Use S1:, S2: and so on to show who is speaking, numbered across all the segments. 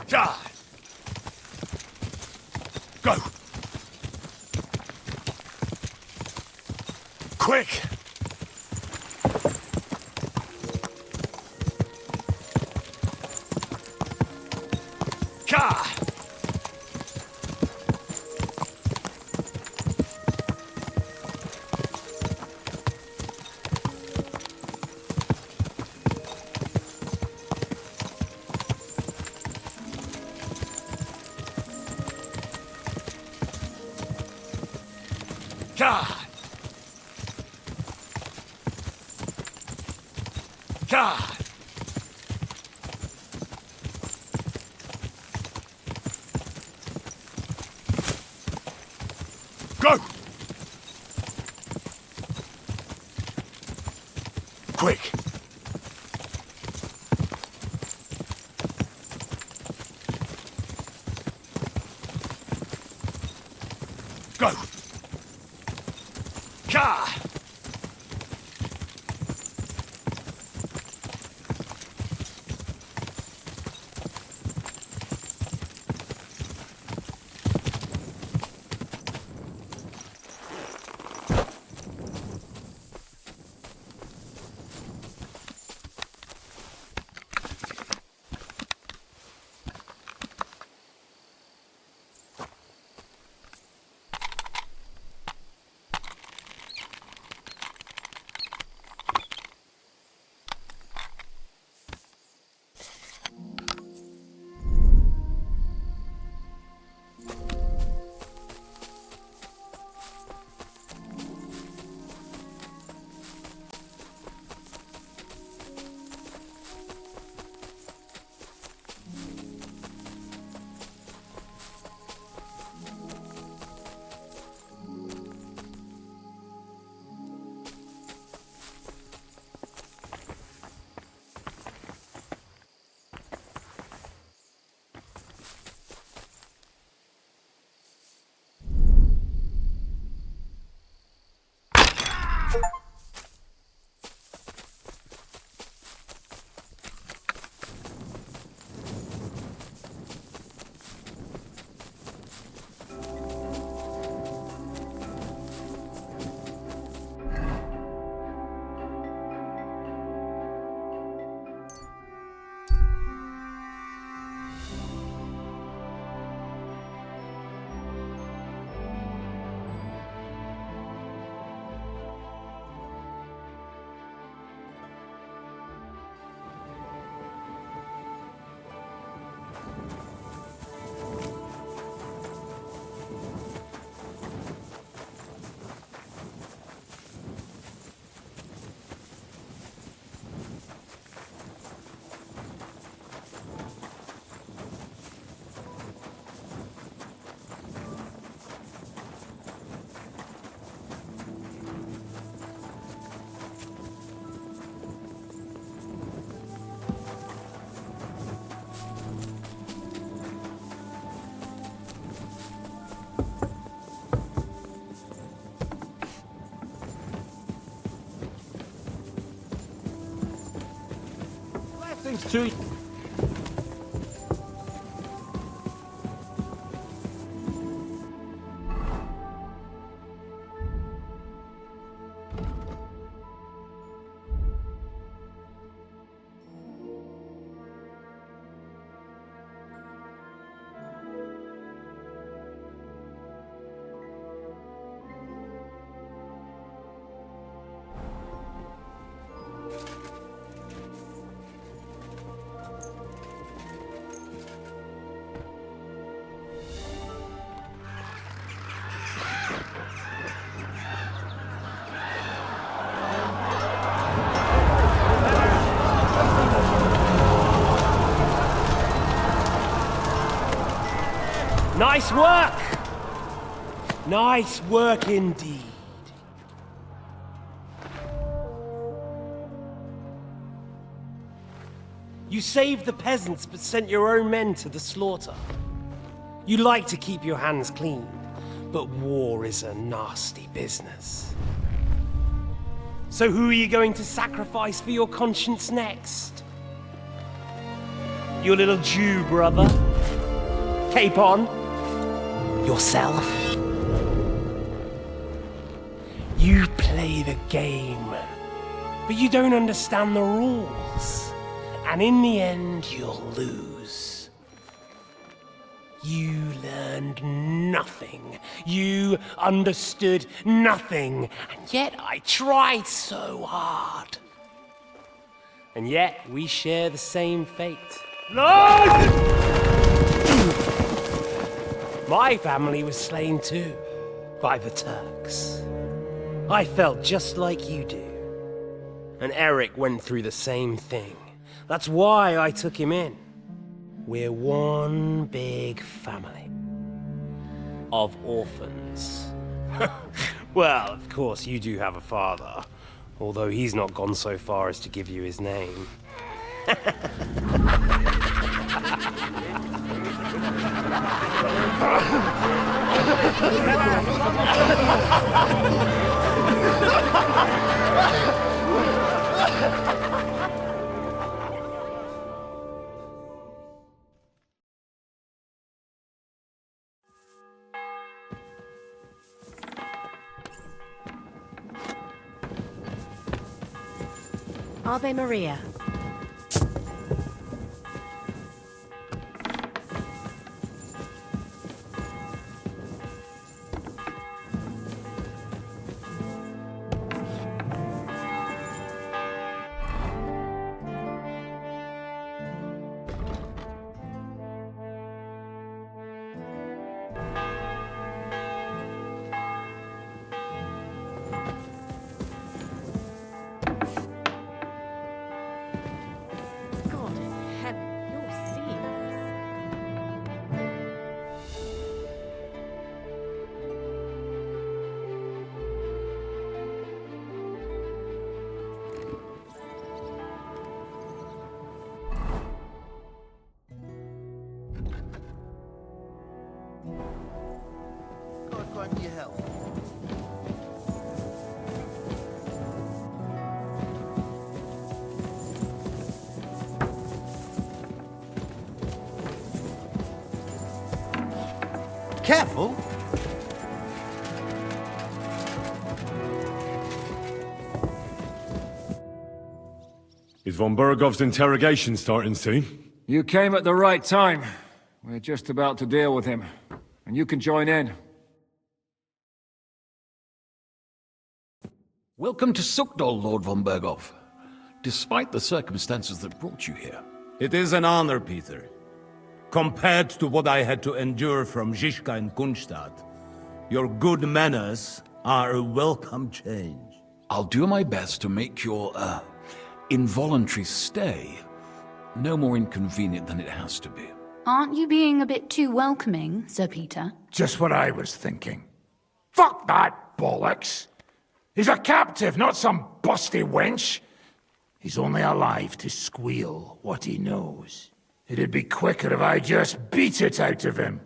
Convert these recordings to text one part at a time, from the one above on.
S1: God! Go! Quick! God! God! God! Go! Quick! Go! God!
S2: Things too.
S3: Nice work! Nice work indeed. You saved the peasants but sent your own men to the slaughter. You like to keep your hands clean, but war is a nasty business. So who are you going to sacrifice for your conscience next? Your little Jew brother? Capon? Yourself? You play the game, but you don't understand the rules. And in the end, you'll lose. You learned nothing. You understood nothing. And yet I tried so hard. And yet we share the same fate. Lord! My family was slain too, by the Turks. I felt just like you do. And Eric went through the same thing. That's why I took him in. We're one big family. Of orphans. Well, of course, you do have a father. Although he's not gone so far as to give you his name.
S2: Ave Maria.
S4: God grant you help. Careful!
S1: Is von Bergov's interrogation starting soon?
S5: You came at the right time. We're just about to deal with him. And you can join in.
S6: Welcome to Sukdol, Lord von Bergov. Despite the circumstances that brought you here.
S7: It is an honor, Peter. Compared to what I had to endure from Zizka and Kunstadt, your good manners are a welcome change.
S6: I'll do my best to make your, involuntary stay no more inconvenient than it has to be.
S8: Aren't you being a bit too welcoming, Sir Peter?
S9: Just what I was thinking. Fuck that bollocks! He's a captive, not some busty wench. He's only alive to squeal what he knows. It'd be quicker if I just beat it out of him.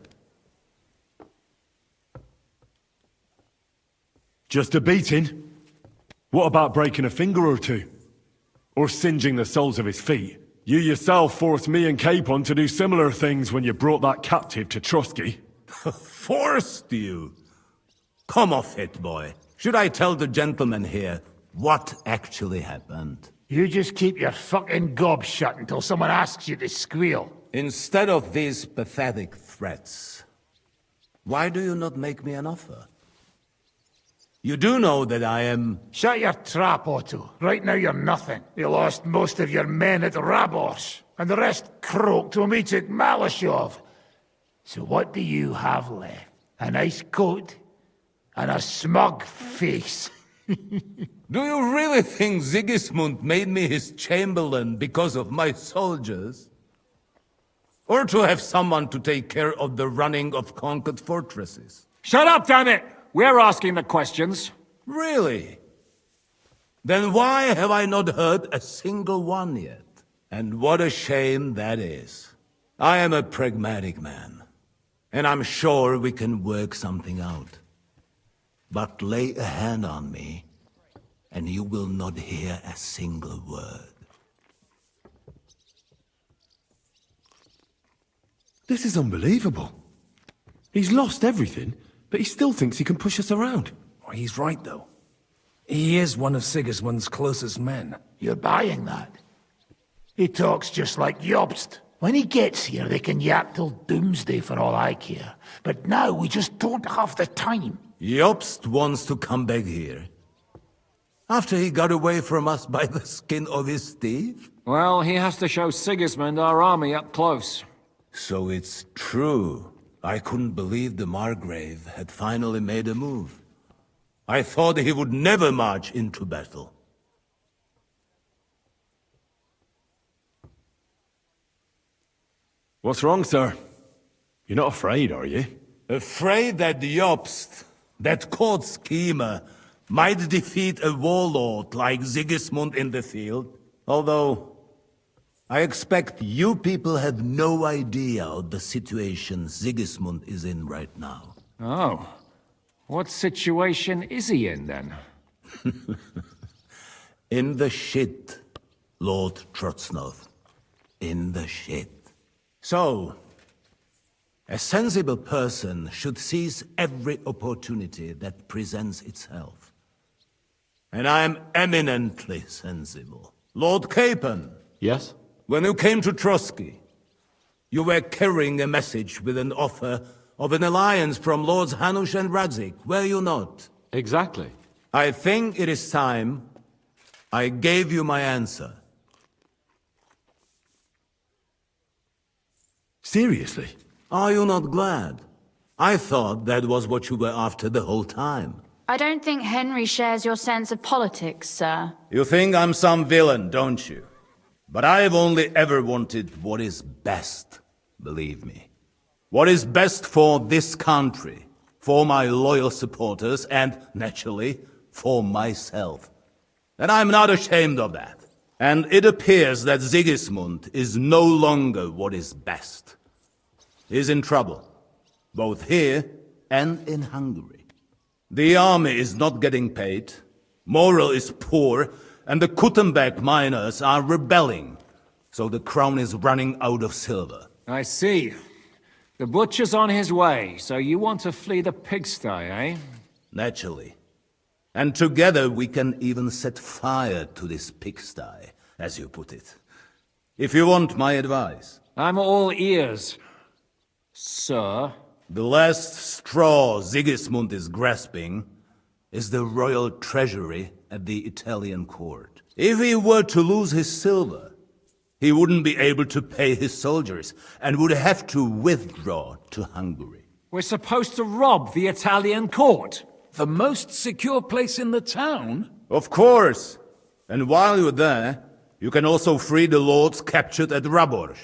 S1: Just a beating? What about breaking a finger or two? Or singeing the soles of his feet? You yourself forced me and Capon to do similar things when you brought that captive to Trusky.
S7: Forced you? Come off it, boy. Should I tell the gentleman here what actually happened?
S9: You just keep your fucking gob shut until someone asks you to squeal.
S7: Instead of these pathetic threats, why do you not make me an offer? You do know that I am...
S9: Shut your trap, Otto. Right now you're nothing. You lost most of your men at Rabos, and the rest croaked when we took Malashov. So what do you have left? A nice coat? And a smug face?
S7: Do you really think Sigismund made me his chamberlain because of my soldiers? Or to have someone to take care of the running of conquered fortresses?
S5: Shut up, damn it! We're asking the questions.
S7: Really? Then why have I not heard a single one yet? And what a shame that is. I am a pragmatic man, and I'm sure we can work something out. But lay a hand on me, and you will not hear a single word.
S1: This is unbelievable. He's lost everything, but he still thinks he can push us around.
S10: Oh, he's right, though. He is one of Sigismund's closest men.
S9: You're buying that? He talks just like Jobst. When he gets here, they can yap till doomsday for all I care. But now we just don't have the time.
S7: Jobst wants to come back here. After he got away from us by the skin of his teeth?
S5: Well, he has to show Sigismund our army up close.
S7: So it's true. I couldn't believe the Margrave had finally made a move. I thought he would never march into battle.
S1: What's wrong, sir? You're not afraid, are you?
S7: Afraid that Jobst, that court schemer, might defeat a warlord like Sigismund in the field. Although, I expect you people have no idea of the situation Sigismund is in right now.
S5: Oh. What situation is he in, then?
S7: In the shit, Lord Trotsnov. In the shit. So, a sensible person should seize every opportunity that presents itself. And I am eminently sensible. Lord Capon.
S1: Yes?
S7: When you came to Trotsky, you were carrying a message with an offer of an alliance from Lords Hanush and Radzik, were you not?
S1: Exactly.
S7: I think it is time I gave you my answer.
S1: Seriously?
S7: Are you not glad? I thought that was what you were after the whole time.
S8: I don't think Henry shares your sense of politics, sir.
S7: You think I'm some villain, don't you? But I've only ever wanted what is best, believe me. What is best for this country, for my loyal supporters, and, naturally, for myself. And I'm not ashamed of that. And it appears that Sigismund is no longer what is best. He's in trouble, both here and in Hungary. The army is not getting paid, morale is poor, and the Kuttenberg miners are rebelling, so the crown is running out of silver.
S5: I see. The butcher's on his way, so you want to flee the pigsty, eh?
S7: Naturally. And together we can even set fire to this pigsty, as you put it. If you want my advice.
S5: I'm all ears, sir.
S7: The last straw Sigismund is grasping is the royal treasury at the Italian court. If he were to lose his silver, he wouldn't be able to pay his soldiers and would have to withdraw to Hungary.
S5: We're supposed to rob the Italian court.
S6: The most secure place in the town?
S7: Of course! And while you're there, you can also free the lords captured at Raborz.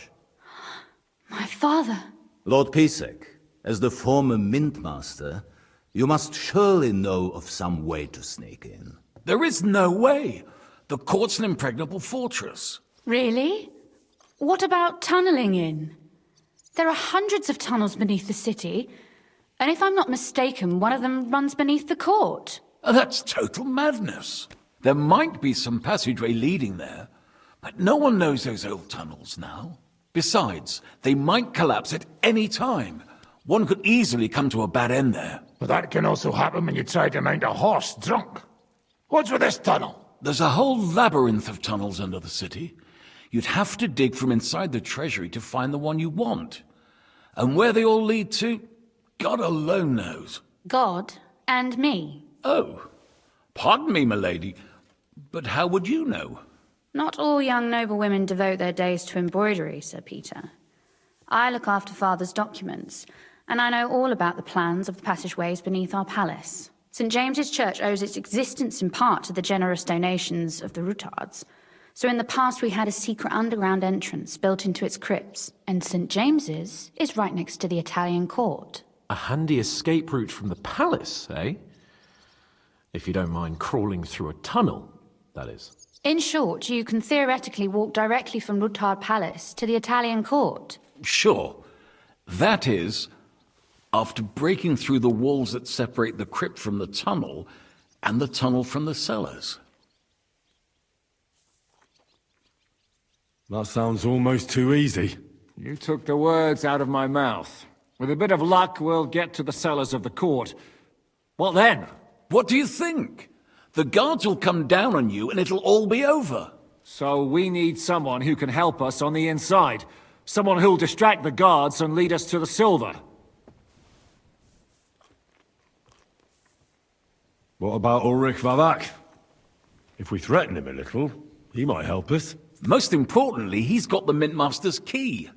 S8: My father.
S7: Lord Pisek, as the former mintmaster, you must surely know of some way to sneak in.
S6: There is no way. The court's an impregnable fortress.
S8: Really? What about tunneling in? There are hundreds of tunnels beneath the city, and if I'm not mistaken, one of them runs beneath the court.
S6: That's total madness. There might be some passageway leading there, but no one knows those old tunnels now. Besides, they might collapse at any time. One could easily come to a bad end there.
S9: But that can also happen when you try to mount a horse drunk. What's with this tunnel?
S6: There's a whole labyrinth of tunnels under the city. You'd have to dig from inside the treasury to find the one you want. And where they all lead to, God alone knows.
S8: God and me.
S6: Oh, pardon me, milady, but how would you know?
S8: Not all young noble women devote their days to embroidery, Sir Peter. I look after Father's documents, and I know all about the plans of the passageways beneath our palace. St. James's Church owes its existence in part to the generous donations of the Rutards. So in the past we had a secret underground entrance built into its crypts, and St. James's is right next to the Italian court.
S11: A handy escape route from the palace, eh? If you don't mind crawling through a tunnel, that is.
S8: In short, you can theoretically walk directly from Rutard Palace to the Italian court.
S6: Sure. That is, after breaking through the walls that separate the crypt from the tunnel, and the tunnel from the cellars.
S1: That sounds almost too easy.
S5: You took the words out of my mouth. With a bit of luck, we'll get to the cellars of the court. What then?
S6: What do you think? The guards will come down on you and it'll all be over.
S5: So we need someone who can help us on the inside. Someone who'll distract the guards and lead us to the silver.
S1: What about Ulrich Vavak? If we threaten him a little, he might help us.
S6: Most importantly, he's got the Mintmaster's key.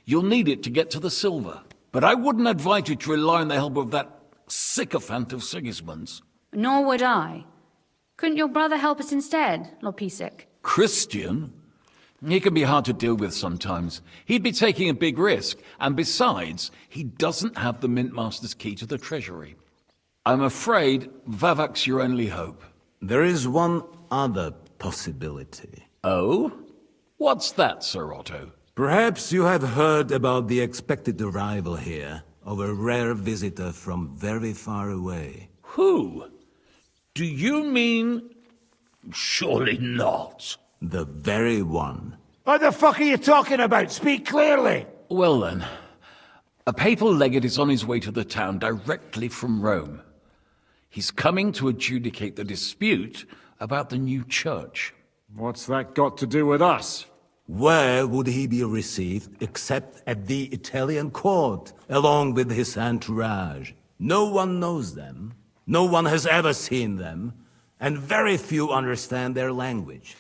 S6: You'll need it to get to the silver. But I wouldn't advise you to rely on the help of that sycophant of Sigismund's.
S8: Nor would I. Couldn't your brother help us instead, Lord Pisik?
S6: Christian? He can be hard to deal with sometimes. He'd be taking a big risk, and besides, he doesn't have the Mintmaster's key to the treasury. I'm afraid Vavak's your only hope.
S7: There is one other possibility.
S6: Oh? What's that, Sir Otto?
S7: Perhaps you have heard about the expected arrival here of a rare visitor from very far away.
S6: Who? Do you mean... Surely not.
S7: The very one.
S9: What the fuck are you talking about? Speak clearly!
S6: Well then, a papal legate is on his way to the town directly from Rome. He's coming to adjudicate the dispute about the new church.
S5: What's that got to do with us?
S7: Where would he be received except at the Italian court, along with his entourage? No one knows them, no one has ever seen them, and very few understand their language.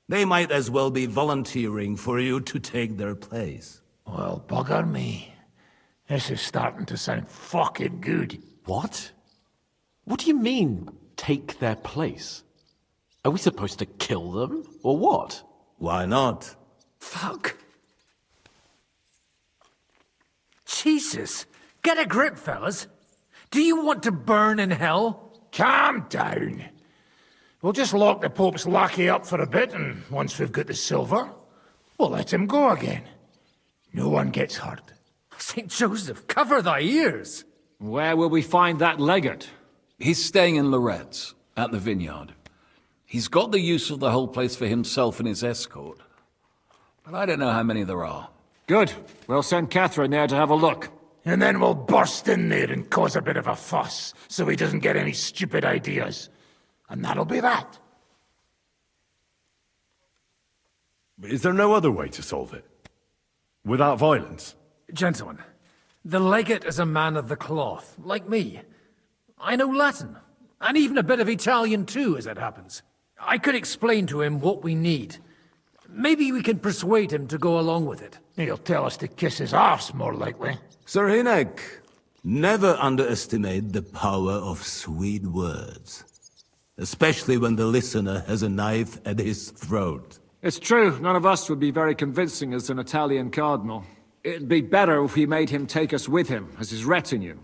S7: They might as well be volunteering for you to take their place.
S9: Well, bugger me. This is starting to sound fucking good.
S11: What? What do you mean, take their place? Are we supposed to kill them, or what?
S7: Why not?
S10: Fuck. Jesus! Get a grip, fellas. Do you want to burn in hell?
S9: Calm down. We'll just lock the Pope's lackey up for a bit, and once we've got the silver, we'll let him go again. No one gets hurt.
S10: St. Joseph, cover thy ears!
S5: Where will we find that legate?
S6: He's staying in Loretz, at the vineyard. He's got the use of the whole place for himself and his escort. But I don't know how many there are.
S5: Good. We'll send Catherine there to have a look.
S9: And then we'll burst in there and cause a bit of a fuss, so he doesn't get any stupid ideas. And that'll be that.
S1: Is there no other way to solve it? Without violence?
S10: Gentlemen, the legate is a man of the cloth, like me. I know Latin, and even a bit of Italian too, as it happens. I could explain to him what we need. Maybe we can persuade him to go along with it.
S9: He'll tell us to kiss his arse, more likely.
S7: Sir Hinek, never underestimate the power of sweet words. Especially when the listener has a knife at his throat.
S5: It's true, none of us would be very convincing as an Italian cardinal. It'd be better if we made him take us with him, as his retinue.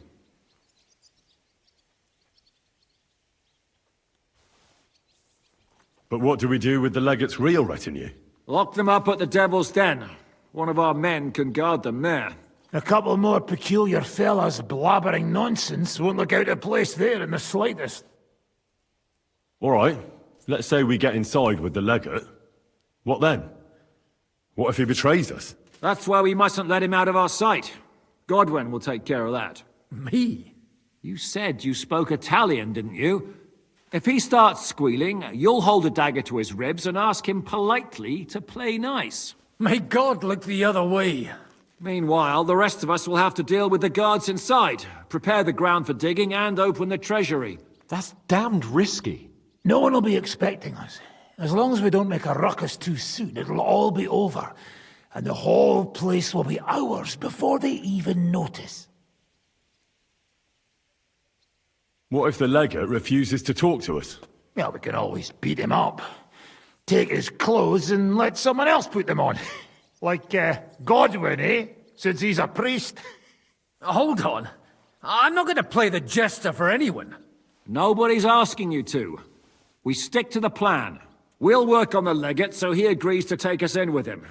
S1: But what do we do with the legate's real retinue?
S5: Lock them up at the Devil's Den. One of our men can guard them there.
S9: A couple more peculiar fellas blabbering nonsense won't look out of place there in the slightest.
S1: All right, let's say we get inside with the legate. What then? What if he betrays us?
S5: That's why we mustn't let him out of our sight. Godwin will take care of that.
S10: Me?
S5: You said you spoke Italian, didn't you? If he starts squealing, you'll hold a dagger to his ribs and ask him politely to play nice.
S10: May God look the other way.
S5: Meanwhile, the rest of us will have to deal with the guards inside, prepare the ground for digging, and open the treasury.
S11: That's damned risky.
S9: No one will be expecting us. As long as we don't make a ruckus too soon, it'll all be over. And the whole place will be ours before they even notice.
S1: What if the legate refuses to talk to us?
S9: Well, we can always beat him up. Take his clothes and let someone else put them on. Like, Godwin, eh? Since he's a priest.
S10: Hold on. I'm not going to play the jester for anyone.
S5: Nobody's asking you to. We stick to the plan. We'll work on the legate so he agrees to take us in with him.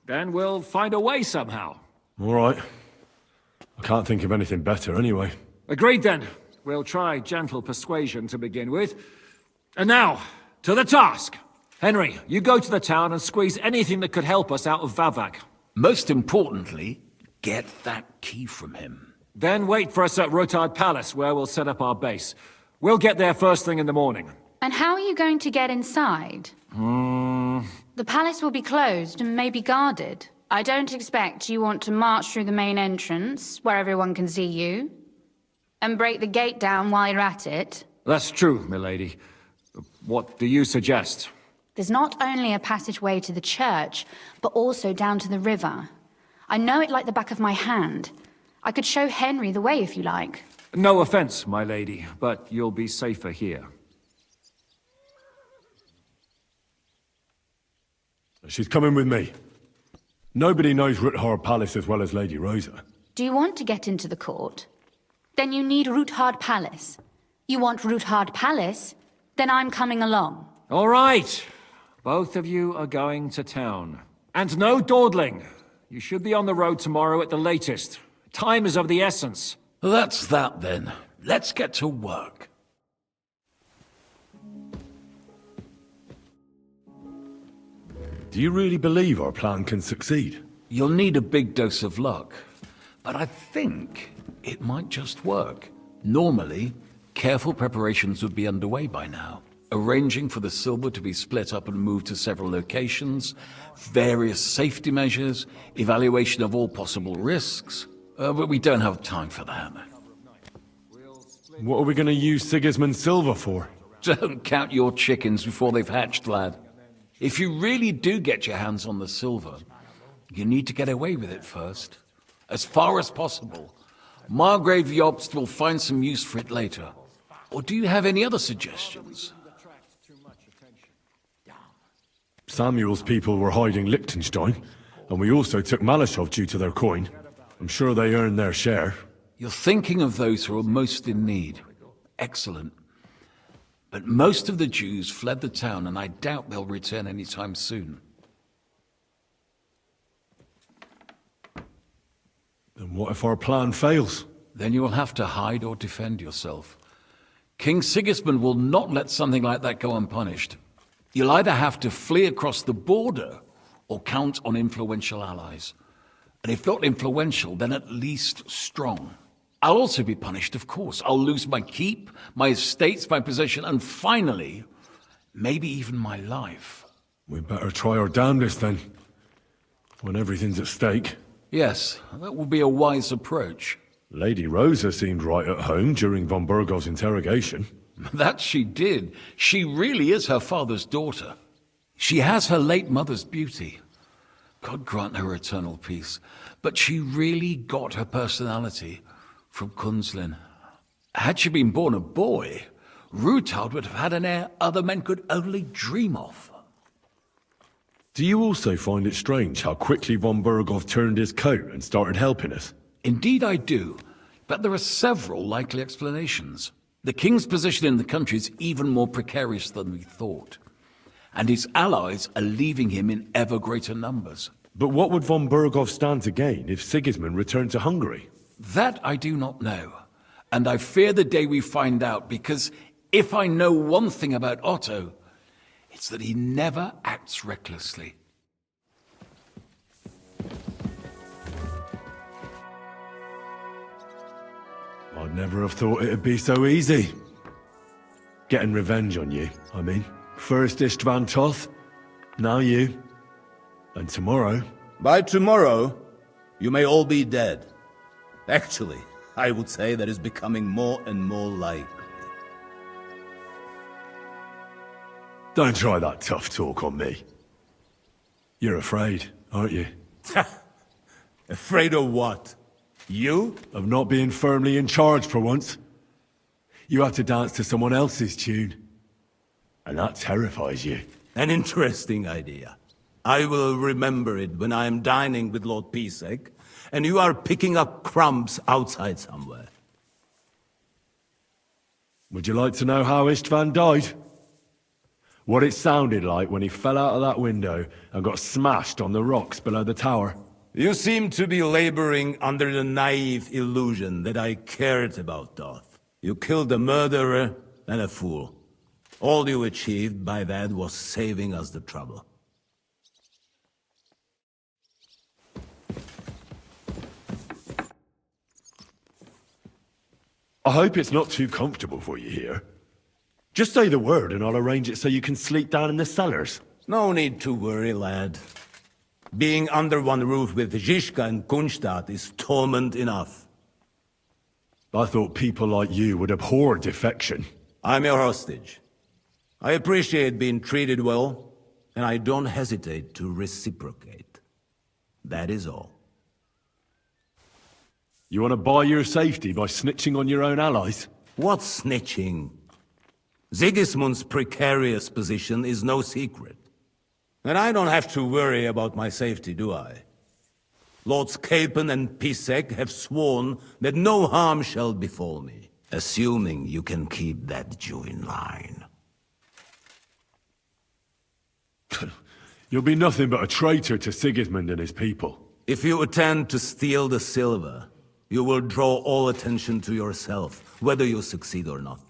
S5: Then we'll find a way somehow.
S1: All right. I can't think of anything better anyway.
S5: Agreed then. We'll try gentle persuasion to begin with. And now, to the task! Henry, you go to the town and squeeze anything that could help us out of Vavak.
S6: Most importantly, get that key from him.
S5: Then wait for us at Rotard Palace, where we'll set up our base. We'll get there first thing in the morning.
S8: And how are you going to get inside? The palace will be closed and maybe guarded. I don't expect you want to march through the main entrance, where everyone can see you, and break the gate down while you're at it.
S5: That's true, milady. What do you suggest?
S8: There's not only a passageway to the church, but also down to the river. I know it like the back of my hand. I could show Henry the way if you like.
S5: No offense, my lady, but you'll be safer here.
S1: She's coming with me. Nobody knows Rutgard Palace as well as Lady Rosa.
S8: Do you want to get into the court? Then you need Rutgard Palace. You want Rutgard Palace? Then I'm coming along.
S5: All right. Both of you are going to town. And no dawdling. You should be on the road tomorrow at the latest. Time is of the essence.
S6: That's that then. Let's get to work.
S1: Do you really believe our plan can succeed?
S6: You'll need a big dose of luck, but I think it might just work. Normally, careful preparations would be underway by now. Arranging for the silver to be split up and moved to several locations, various safety measures, evaluation of all possible risks. But we don't have time for that.
S1: What are we going to use Sigismund's silver for?
S6: Don't count your chickens before they've hatched, lad. If you really do get your hands on the silver, you need to get away with it first. As far as possible. Margrave Jobst will find some use for it later. Or do you have any other suggestions?
S1: Samuel's people were hiding Liechtenstein, and we also took Malashov due to their coin. I'm sure they earned their share.
S6: You're thinking of those who are most in need. Excellent. But most of the Jews fled the town, and I doubt they'll return anytime soon.
S1: Then what if our plan fails?
S6: Then you will have to hide or defend yourself. King Sigismund will not let something like that go unpunished. You'll either have to flee across the border or count on influential allies. And if not influential, then at least strong. I'll also be punished, of course. I'll lose my keep, my estates, my position, and finally, maybe even my life.
S1: We better try our damnedest then, when everything's at stake.
S6: Yes, that will be a wise approach.
S1: Lady Rosa seemed right at home during von Burgov's interrogation.
S6: That she did. She really is her father's daughter. She has her late mother's beauty. God grant her eternal peace. But she really got her personality from Kunzlin. Had she been born a boy, Rutard would have had an air other men could only dream of.
S1: Do you also find it strange how quickly von Burgov turned his coat and started helping us?
S6: Indeed I do, but there are several likely explanations. The king's position in the country is even more precarious than we thought, and his allies are leaving him in ever greater numbers.
S1: But what would von Burgov stand to gain if Sigismund returned to Hungary?
S6: That I do not know, and I fear the day we find out, because if I know one thing about Otto, it's that he never acts recklessly.
S1: I'd never have thought it'd be so easy. Getting revenge on you, I mean. First Istvan Toth, now you. And tomorrow...
S7: By tomorrow, you may all be dead. Actually, I would say that is becoming more and more likely.
S1: Don't try that tough talk on me. You're afraid, aren't you?
S7: Afraid of what? You?
S1: Of not being firmly in charge for once. You have to dance to someone else's tune. And that terrifies you.
S7: An interesting idea. I will remember it when I am dining with Lord Pisek, and you are picking up crumbs outside somewhere.
S1: Would you like to know how Istvan died? What it sounded like when he fell out of that window and got smashed on the rocks below the tower?
S7: You seem to be laboring under the naive illusion that I cared about Doth. You killed a murderer and a fool. All you achieved by that was saving us the trouble.
S1: I hope it's not too comfortable for you here. Just say the word and I'll arrange it so you can sleep down in the cellars.
S7: No need to worry, lad. Being under one roof with Zizka and Kunstadt is torment enough.
S1: I thought people like you would abhor defection.
S7: I'm your hostage. I appreciate being treated well, and I don't hesitate to reciprocate. That is all.
S1: You want to buy your safety by snitching on your own allies?
S7: What snitching? Sigismund's precarious position is no secret. And I don't have to worry about my safety, do I? Lords Capon and Pisek have sworn that no harm shall befall me, assuming you can keep that Jew in line.
S1: You'll be nothing but a traitor to Sigismund and his people.
S7: If you attempt to steal the silver, you will draw all attention to yourself, whether you succeed or not.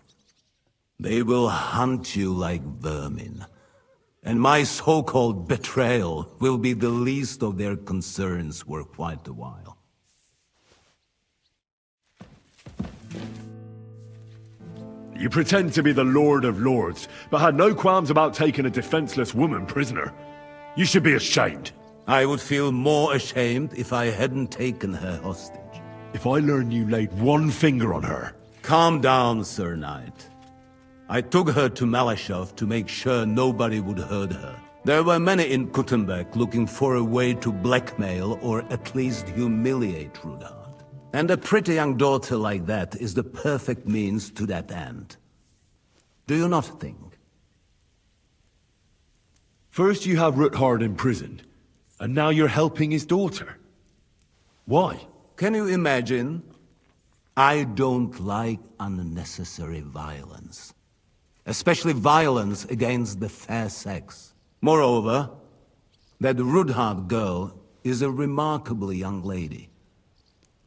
S7: They will hunt you like vermin. And my so-called betrayal will be the least of their concerns for quite a while.
S1: You pretend to be the Lord of Lords, but had no qualms about taking a defenseless woman prisoner. You should be ashamed.
S7: I would feel more ashamed if I hadn't taken her hostage.
S1: If I learn you laid one finger on her...
S7: Calm down, Sir Knight. I took her to Malashov to make sure nobody would hurt her. There were many in Kuttenberg looking for a way to blackmail or at least humiliate Rudhard. And a pretty young daughter like that is the perfect means to that end. Do you not think?
S1: First you have Rudhard imprisoned, and now you're helping his daughter. Why?
S7: Can you imagine? I don't like unnecessary violence. Especially violence against the fair sex. Moreover, that Rudhard girl is a remarkable young lady.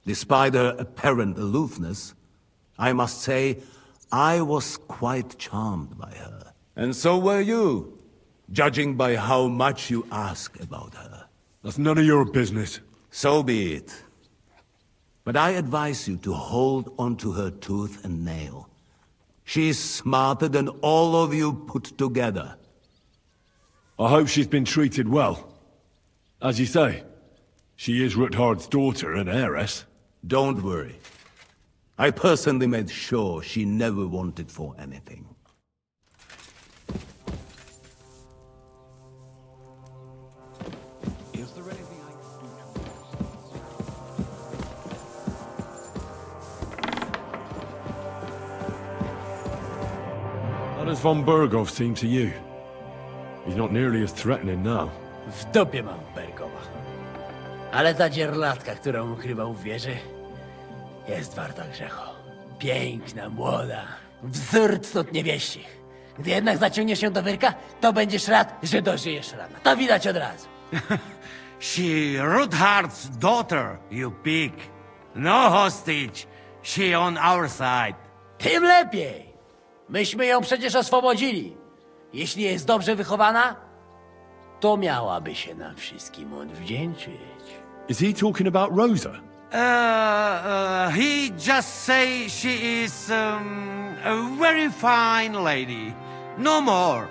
S7: Despite her apparent aloofness, I must say, I was quite charmed by her. And so were you, judging by how much you ask about her.
S1: That's none of your business.
S7: So be it. But I advise you to hold onto her tooth and nail. She's smarter than all of you put together.
S1: I hope she's been treated well. As you say, she is Rudhard's daughter and heiress.
S7: Don't worry. I personally made sure she never wanted for anything.
S6: Is there anything I can do to...
S1: How does von Berghoff seem to you? He's not nearly as threatening now.
S12: W dupie mam Bergowa. Ale ta dzierlatka, którą ukrywał w wieży, jest warta grzechu. Piękna, młoda, wzór cnót niewieścich. Gdy jednak zaciągniesz się do wyrka, to będziesz rad, że dożyjesz rana. To widać od razu.
S13: She Rudhard's daughter, you pig. No hostage. She on our side.
S12: Tym lepiej. Myśmy ją przecież oswobodzili. Jeśli jest dobrze wychowana, to miałaby się nam wszystkim odwdzięczyć.
S1: Is he talking about Rosa?
S13: He just say she is a very fine lady. No more.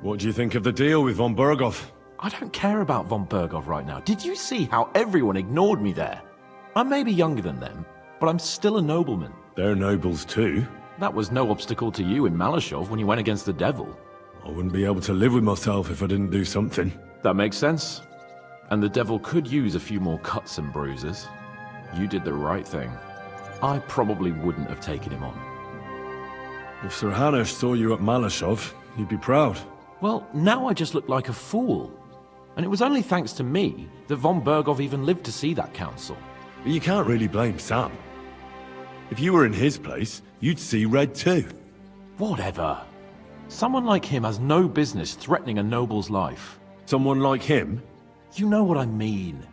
S1: What do you think of the deal with von Berghoff?
S11: I don't care about von Berghoff right now. Did you see how everyone ignored me there? I may be younger than them, but I'm still a nobleman.
S1: They're nobles too.
S11: That was no obstacle to you in Malashov when you went against the devil.
S1: I wouldn't be able to live with myself if I didn't do something.
S11: That makes sense. And the devil could use a few more cuts and bruises. You did the right thing. I probably wouldn't have taken him on.
S1: If Sir Hanush saw you at Malashov, he'd be proud.
S11: Well, now I just look like a fool. And it was only thanks to me that von Berghoff even lived to see that council.
S1: But you can't really blame Sam. If you were in his place, you'd see red too.
S11: Whatever. Someone like him has no business threatening a noble's life.
S1: Someone like him?
S11: You know what I mean.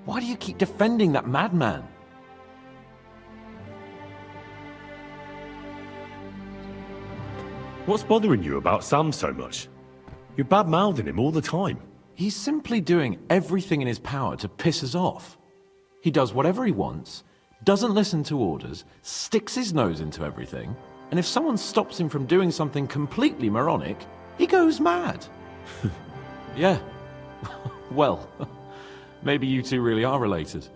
S11: Why do you keep defending that madman?
S1: What's bothering you about Sam so much? You're bad-mouthing him all the time.
S11: He's simply doing everything in his power to piss us off. He does whatever he wants, doesn't listen to orders, sticks his nose into everything, and if someone stops him from doing something completely moronic, he goes mad. Yeah. Well, maybe you two really are related.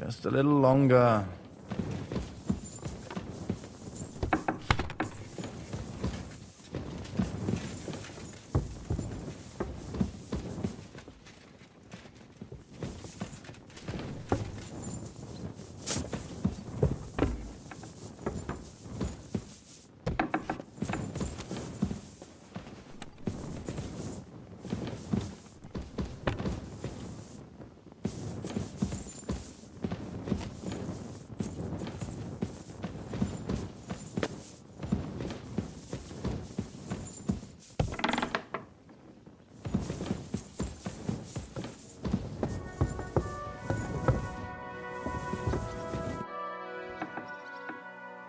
S4: Just a little longer.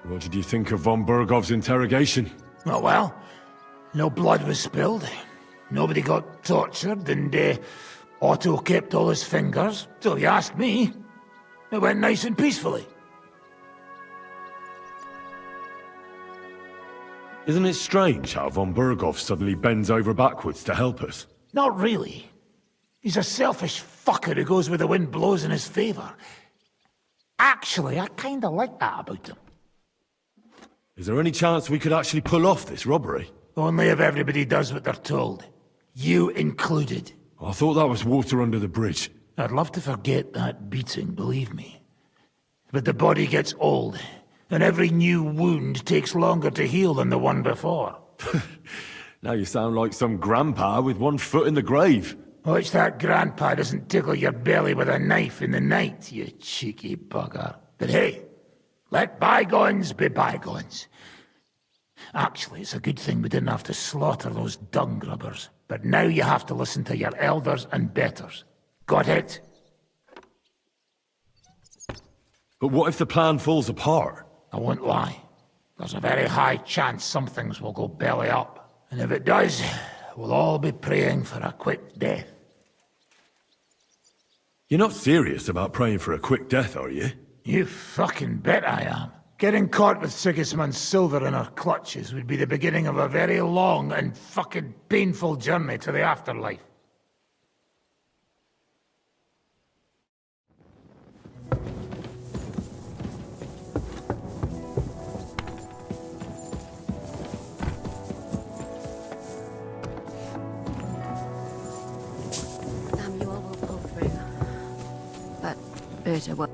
S1: What did you think of von Bergov's interrogation?
S9: Oh, well, no blood was spilled. Nobody got tortured, and Otto kept all his fingers. So if you ask me, it went nice and peacefully.
S1: Isn't it strange how von Bergov suddenly bends over backwards to help us?
S9: Not really. He's a selfish fucker who goes where the wind blows in his favor. Actually, I kinda like that about him.
S1: Is there any chance we could actually pull off this robbery?
S9: Only if everybody does what they're told. You included.
S1: I thought that was water under the bridge.
S9: I'd love to forget that beating, believe me. But the body gets old, and every new wound takes longer to heal than the one before.
S1: Now you sound like some grandpa with one foot in the grave.
S9: Watch that grandpa doesn't tickle your belly with a knife in the night, you cheeky bugger. But hey, let bygones be bygones. Actually, it's a good thing we didn't have to slaughter those dung grubbers. But now you have to listen to your elders and betters. Got it?
S1: But what if the plan falls apart?
S9: I won't lie. There's a very high chance some things will go belly up. And if it does, we'll all be praying for a quick death.
S1: You're not serious about praying for a quick death, are you?
S9: You fucking bet I am. Getting caught with Sigismund's silver in our clutches would be the beginning of a very long and fucking painful journey to the afterlife.
S2: Samuel will pull through. But Berta will.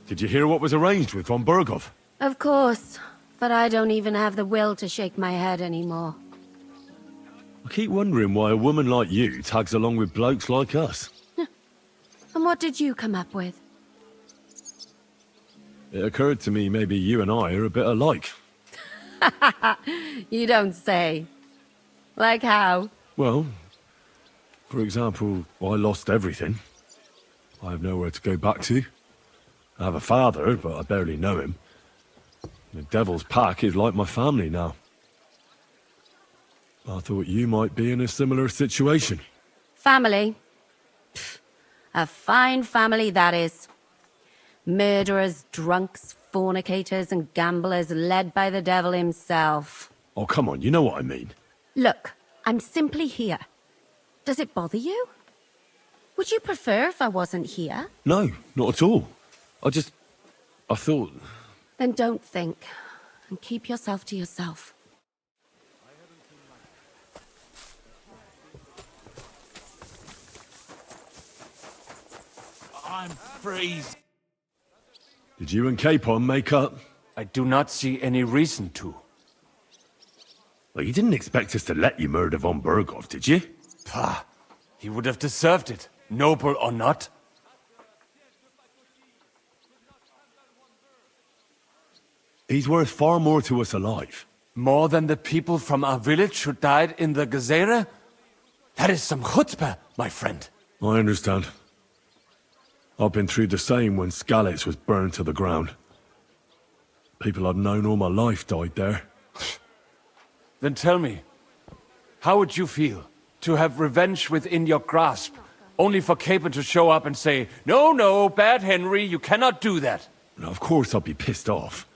S1: Did you hear what was arranged with von Bergov?
S2: Of course. But I don't even have the will to shake my head anymore.
S1: I keep wondering why a woman like you tags along with blokes like us.
S2: And what did you come up with?
S1: It occurred to me maybe you and I are a bit alike.
S2: You don't say. Like how?
S1: Well, for example, I lost everything. I have nowhere to go back to. I have a father, but I barely know him. The Devil's Pack is like my family now. I thought you might be in a similar situation.
S2: Family? Pfft, a fine family that is. Murderers, drunks, fornicators, and gamblers led by the devil himself.
S1: Oh, come on, you know what I mean.
S2: Look, I'm simply here. Does it bother you? Would you prefer if I wasn't here?
S1: No, not at all. I thought...
S2: Then don't think, and keep yourself to yourself.
S7: I'm freezing.
S1: Did you and Capon make up?
S14: I do not see any reason to.
S1: Well, you didn't expect us to let you murder von Berghoff, did you?
S14: Pah! He would have deserved it, noble or not.
S1: He's worth far more to us alive.
S14: More than the people from our village who died in the Gezerah? That is some chutzpah, my friend.
S1: I understand. I've been through the same when Skalitz was burned to the ground. People I've known all my life died there.
S14: Then tell me, how would you feel to have revenge within your grasp, only for Capon to show up and say, "No, no, bad Henry, you cannot do that"?
S1: Now, of course I'd be pissed off.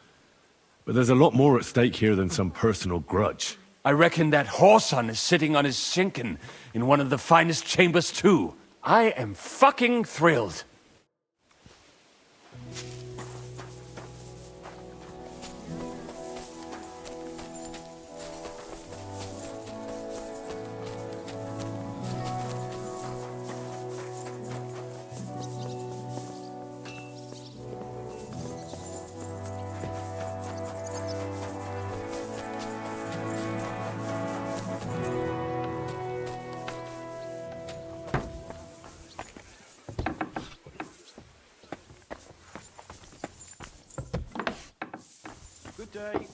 S1: But there's a lot more at stake here than some personal grudge.
S14: I reckon that Whoreson is sitting on his shinken in one of the finest chambers too. I am fucking thrilled.
S11: Good day.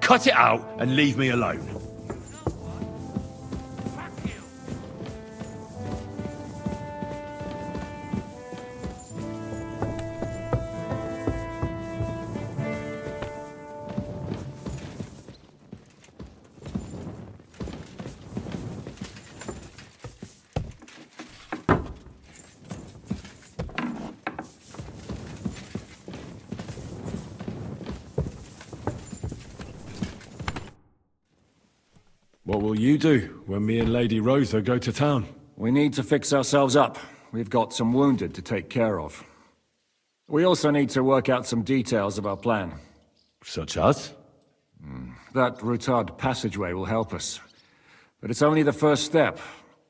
S1: Cut it out and leave me alone. What will you do when me and Lady Rosa go to town?
S5: We need to fix ourselves up. We've got some wounded to take care of. We also need to work out some details of our plan.
S1: Such as?
S5: That Rutard passageway will help us. But it's only the first step.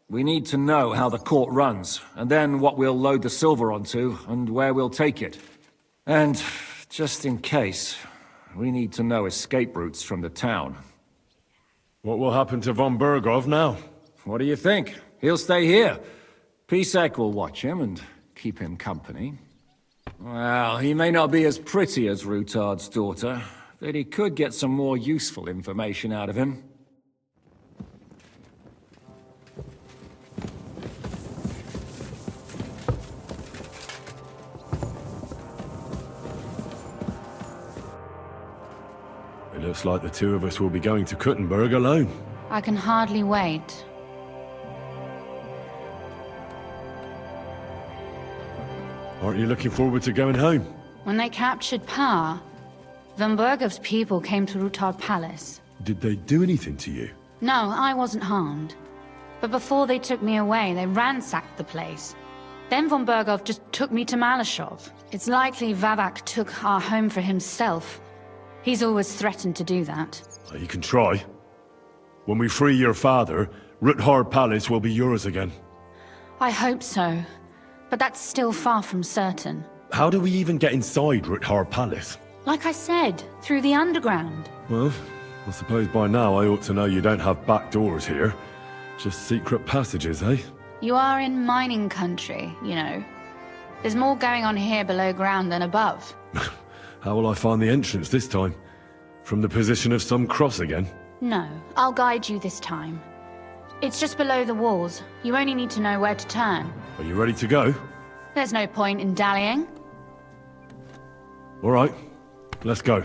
S5: We need to know how the court runs, and then what we'll load the silver onto, and where we'll take it. And, just in case, we need to know escape routes from the town.
S1: What will happen to von Berghoff now?
S5: What do you think? He'll stay here. Pisek will watch him and keep him company. Well, he may not be as pretty as Rutard's daughter, but he could get some more useful information out of him.
S1: It looks like the two of us will be going to Kuttenberg alone.
S8: I can hardly wait.
S1: Aren't you looking forward to going home?
S8: When they captured Pa, von Bergov's people came to Rutard Palace.
S1: Did they do anything to you?
S8: No, I wasn't harmed. But before they took me away, they ransacked the place. Then von Bergov just took me to Malashov. It's likely Vavak took our home for himself. He's always threatened to do that.
S1: You can try. When we free your father, Rutard Palace will be yours again.
S8: I hope so. But that's still far from certain.
S1: How do we even get inside Rutard Palace?
S8: Like I said, through the underground.
S1: Well, I suppose by now I ought to know you don't have back doors here. Just secret passages, eh?
S8: You are in mining country, you know. There's more going on here below ground than above.
S1: How will I find the entrance this time? From the position of some cross again?
S8: No, I'll guide you this time. It's just below the walls. You only need to know where to turn.
S1: Are you ready to go?
S8: There's no point in dallying.
S1: All right, let's go.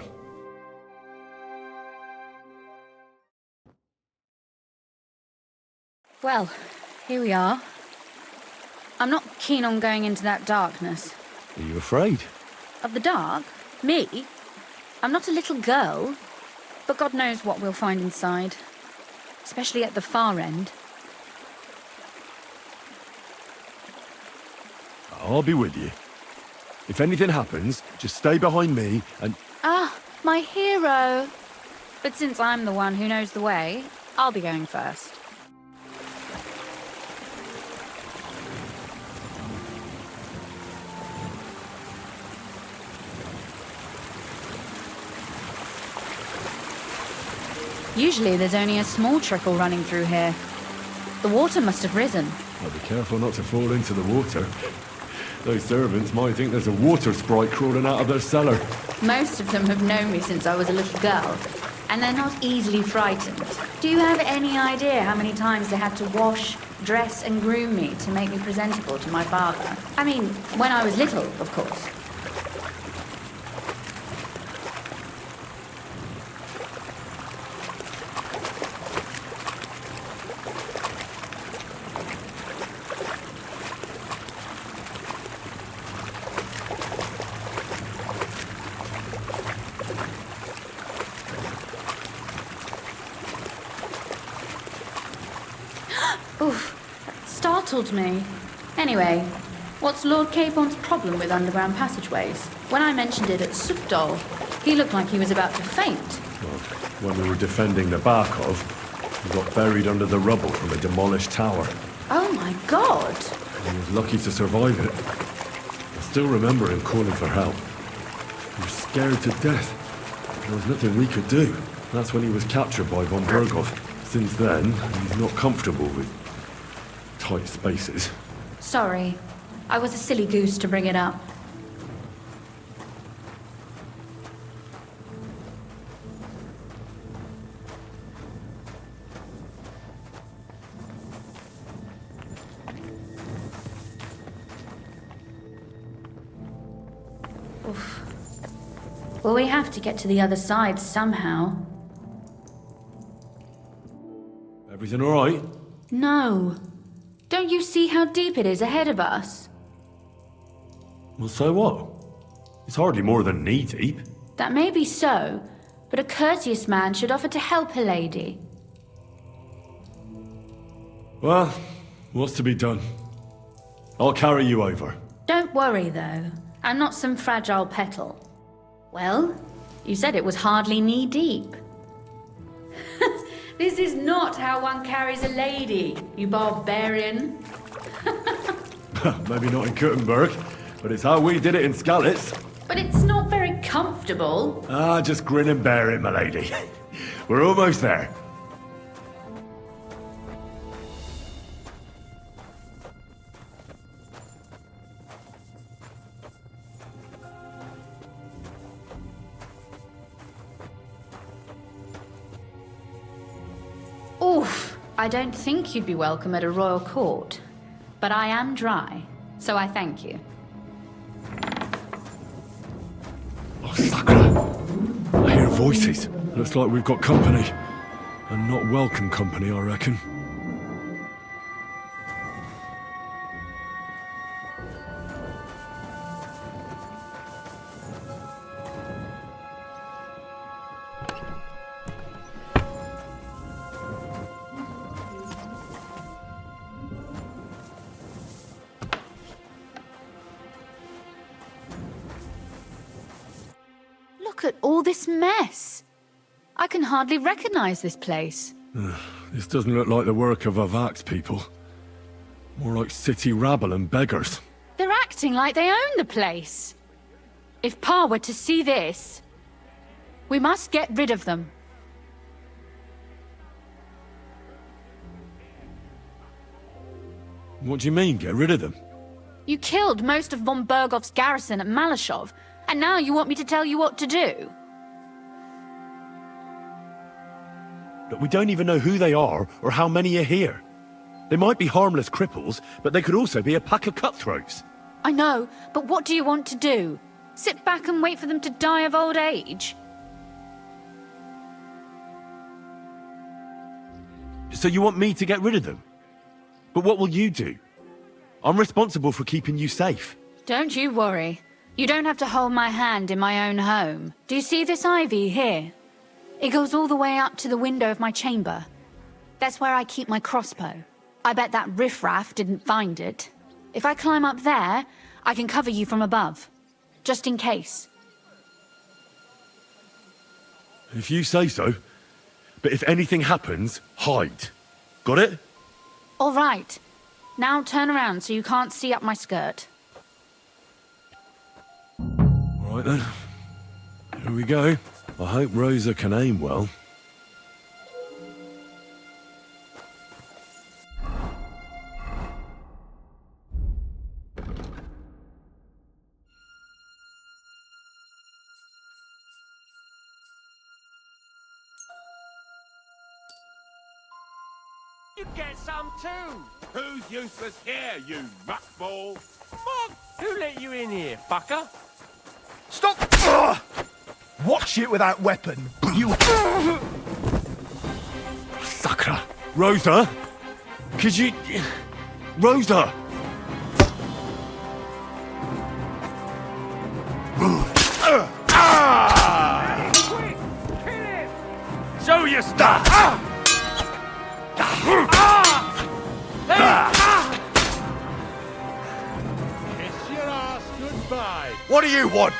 S8: Well, here we are. I'm not keen on going into that darkness.
S1: Are you afraid?
S8: Of the dark? Me? I'm not a little girl. But God knows what we'll find inside. Especially at the far end.
S1: I'll be with you. If anything happens, just stay behind me and...
S8: Ah, my hero! But since I'm the one who knows the way, I'll be going first. Usually there's only a small trickle running through here. The water must have risen.
S1: I'll be careful not to fall into the water. Those servants might think there's a water sprite crawling out of their cellar.
S8: Most of them have known me since I was a little girl, and they're not easily frightened. Do you have any idea how many times they had to wash, dress and groom me to make me presentable to my father? I mean, when I was little, of course. Startled me. Anyway, what's Lord Capon's problem with underground passageways? When I mentioned it at Sufdol, he looked like he was about to faint.
S1: Well, when we were defending the Barkov, he got buried under the rubble from a demolished tower.
S8: Oh my god!
S1: He was lucky to survive it. I still remember him calling for help. He was scared to death. There was nothing we could do. That's when he was captured by von Berghoff. Since then, he's not comfortable with tight spaces.
S8: Sorry. I was a silly goose to bring it up. Oof. Well, we have to get to the other side somehow.
S1: Everything all right?
S8: No. Don't you see how deep it is ahead of us?
S1: Well, so what? It's hardly more than knee deep.
S8: That may be so, but a courteous man should offer to help a lady.
S1: Well, what's to be done? I'll carry you over.
S8: Don't worry, though. I'm not some fragile petal. Well, you said it was hardly knee deep. This is not how one carries a lady, you barbarian.
S1: Maybe not in Kuttenberg, but it's how we did it in Skalitz.
S8: But it's not very comfortable.
S1: Ah, just grin and bear it, my lady. We're almost there.
S8: Oof, I don't think you'd be welcome at a royal court. But I am dry, so I thank you.
S1: Oh, Sakura! I hear voices. Looks like we've got company. And not welcome company, I reckon.
S8: Look at all this mess. I can hardly recognize this place.
S1: This doesn't look like the work of Avak's people. More like city rabble and beggars.
S8: They're acting like they own the place. If Pa were to see this, We must get rid of them.
S1: What do you mean, get rid of them?
S8: You killed most of von Bergov's garrison at Malashov, and now you want me to tell you what to do?
S1: Look, we don't even know who they are or how many are here. They might be harmless cripples, but they could also be a pack of cutthroats.
S8: I know, but what do you want to do? Sit back and wait for them to die of old age?
S1: So you want me to get rid of them? But what will you do? I'm responsible for keeping you safe.
S8: Don't you worry. You don't have to hold my hand in my own home. Do you see this ivy here? It goes all the way up to the window of my chamber. That's where I keep my crossbow. I bet that riffraff didn't find it. If I climb up there, I can cover you from above. Just in case.
S1: If you say so. But if anything happens, hide. Got it?
S8: All right. Now turn around so you can't see up my skirt.
S1: All right then. Here we go. I hope Rosa can aim well.
S13: You get some too!
S7: Who's useless here, you muckball?
S13: Fuck! Who let you in here, fucker?
S15: Stop! Ugh! Watch it with that weapon, you...
S1: Sucker! Rosa? Could you... Rosa!
S13: Quick! Kill him!
S1: Show your stuff!
S7: Kiss your ass goodbye.
S15: What do you want?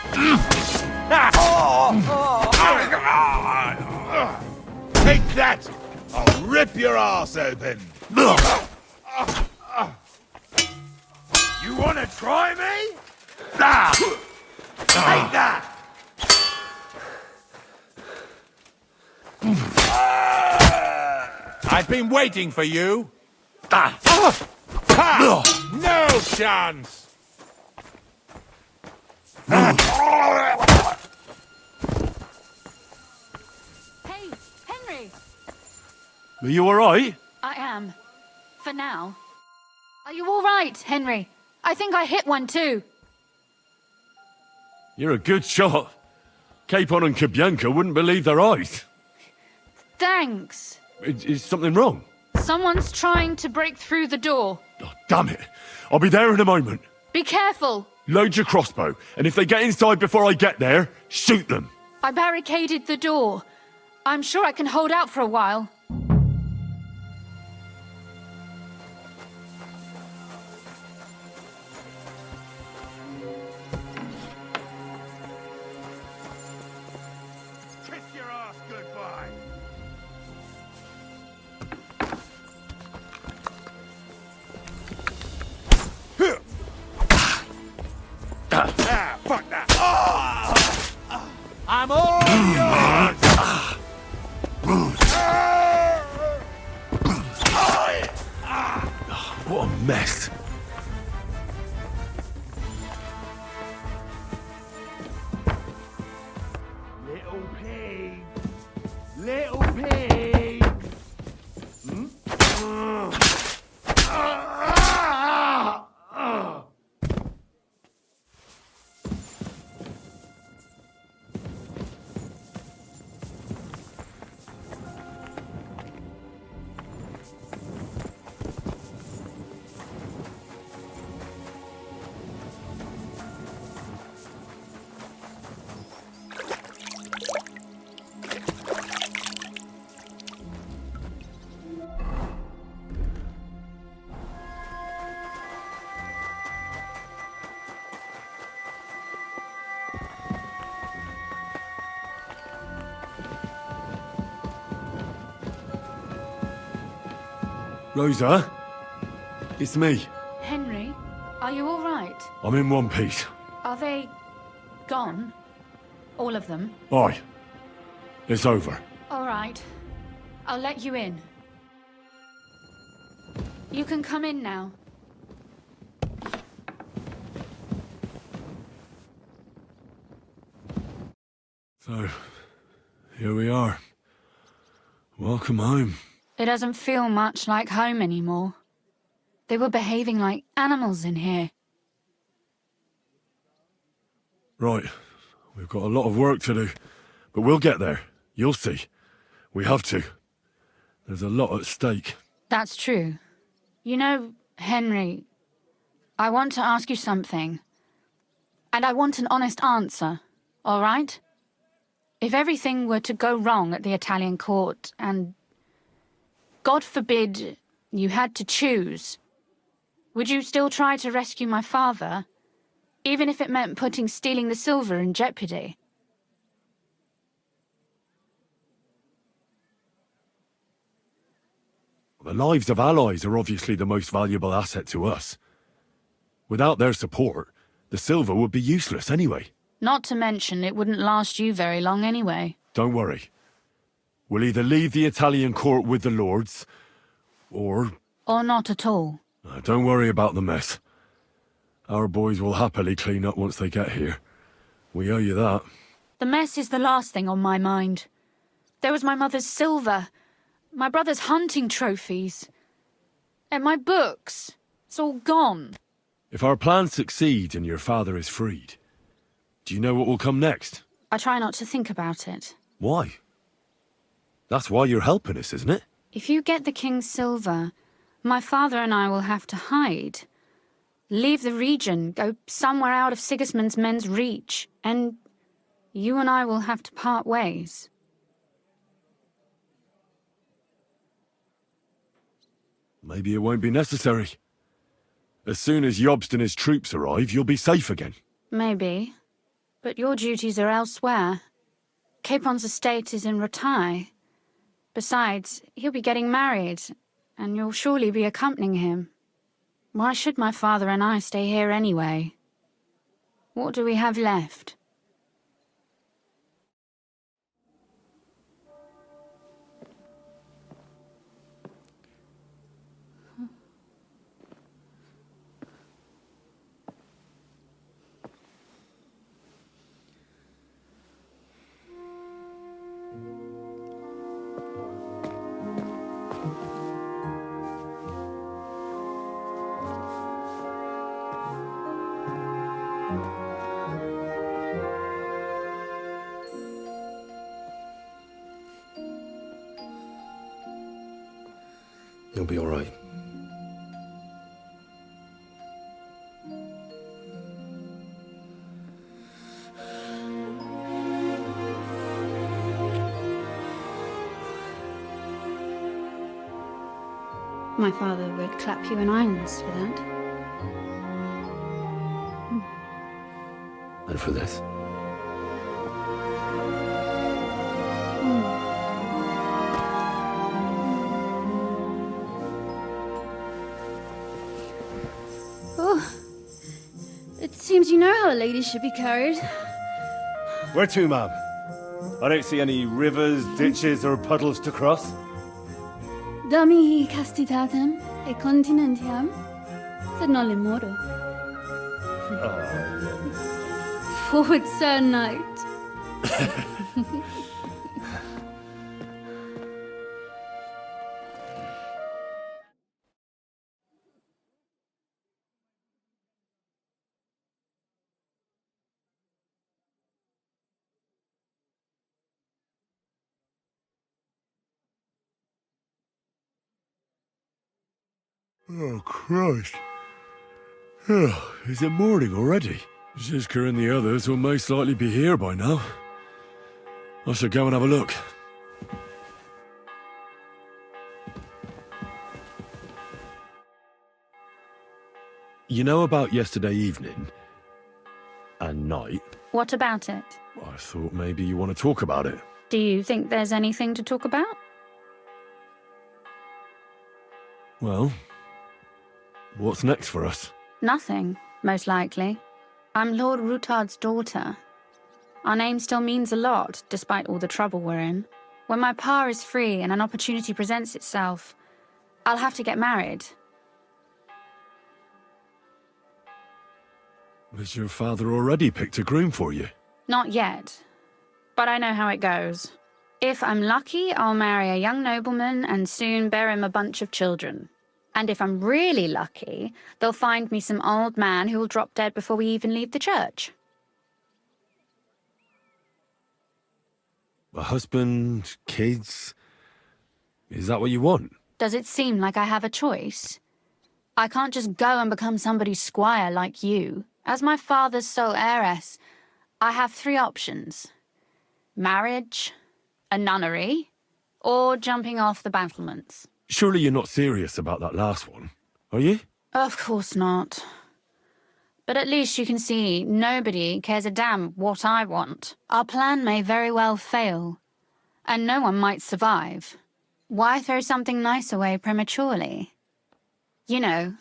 S7: Take that! I'll rip your ass open. You want to try me? Take that! I've been waiting for you. No chance!
S8: Hey, Henry!
S1: Are you alright?
S8: I am. For now. Are you all right, Henry? I think I hit one too.
S1: You're a good shot. Capon and Kabianka wouldn't believe their eyes.
S8: Thanks.
S1: Is something wrong?
S8: Someone's trying to break through the door.
S1: Oh, damn it. I'll be there in a moment.
S8: Be careful.
S1: Load your crossbow, and if they get inside before I get there, shoot them.
S8: I barricaded the door. I'm sure I can hold out for a while.
S7: Kiss your ass goodbye. Fuck that. I'm all yours.
S1: What a mess.
S7: Little pigs. Little pigs.
S1: Rosa? It's me.
S8: Henry, are you all right?
S1: I'm in one piece.
S8: Are they gone? All of them?
S1: Aye. It's over.
S8: All right. I'll let you in. You can come in now.
S1: So, here we are. Welcome home.
S8: It doesn't feel much like home anymore. They were behaving like animals in here.
S1: Right. We've got a lot of work to do. But we'll get there. You'll see. We have to. There's a lot at stake.
S8: That's true. You know, Henry, I want to ask you something. And I want an honest answer, all right? If everything were to go wrong at the Italian court and, God forbid, you had to choose, would you still try to rescue my father, even if it meant putting stealing the silver in jeopardy?
S1: The lives of allies are obviously the most valuable asset to us. Without their support, the silver would be useless anyway.
S8: Not to mention, it wouldn't last you very long anyway.
S1: Don't worry. We'll either leave the Italian court with the lords, or...
S8: Or not at all.
S1: Don't worry about the mess. Our boys will happily clean up once they get here. We owe you that.
S8: The mess is the last thing on my mind. There was my mother's silver, my brother's hunting trophies, and my books. It's all gone.
S1: If our plan succeeds and your father is freed, do you know what will come next?
S8: I try not to think about it.
S1: Why? That's why you're helping us, isn't it?
S8: If you get the king's silver, my father and I will have to hide. Leave the region, go somewhere out of Sigismund's men's reach, and you and I will have to part ways.
S1: Maybe it won't be necessary. As soon as Jobst and his troops arrive, you'll be safe again.
S8: Maybe. But your duties are elsewhere. Capon's estate is in Oratory. Besides, he'll be getting married, and you'll surely be accompanying him. Why should my father and I stay here anyway? What do we have left?
S1: You'll be all right.
S8: My father would clap you in irons for that.
S1: And for this?
S16: Oh, it seems you know how a lady should be carried.
S17: Where to, ma'am? I don't see any rivers, ditches, or puddles to cross.
S16: Damihi castitatem e continentiam, sed non lemoro. Forward, Sir Knight.
S1: Oh, Christ. Oh, is it morning already? Zizka and the others will most likely be here by now. I should go and have a look. You know about yesterday evening? And night?
S8: What about it?
S1: I thought maybe you want to talk about it.
S8: Do you think there's anything to talk about?
S1: Well, what's next for us?
S8: Nothing, most likely. I'm Lord Rutard's daughter. Our name still means a lot, despite all the trouble we're in. When my pa is free and an opportunity presents itself, I'll have to get married.
S1: Has your father already picked a groom for you?
S8: Not yet, but I know how it goes. If I'm lucky, I'll marry a young nobleman and soon bear him a bunch of children. And if I'm really lucky, they'll find me some old man who will drop dead before we even leave the church.
S1: A husband, kids... Is that what you want?
S8: Does it seem like I have a choice? I can't just go and become somebody's squire like you. As my father's sole heiress, I have 3 options. Marriage, a nunnery, or jumping off the battlements.
S1: Surely you're not serious about that last one, are you?
S8: Of course not. But at least you can see nobody cares a damn what I want. Our plan may very well fail, and no one might survive. Why throw something nice away prematurely? You know,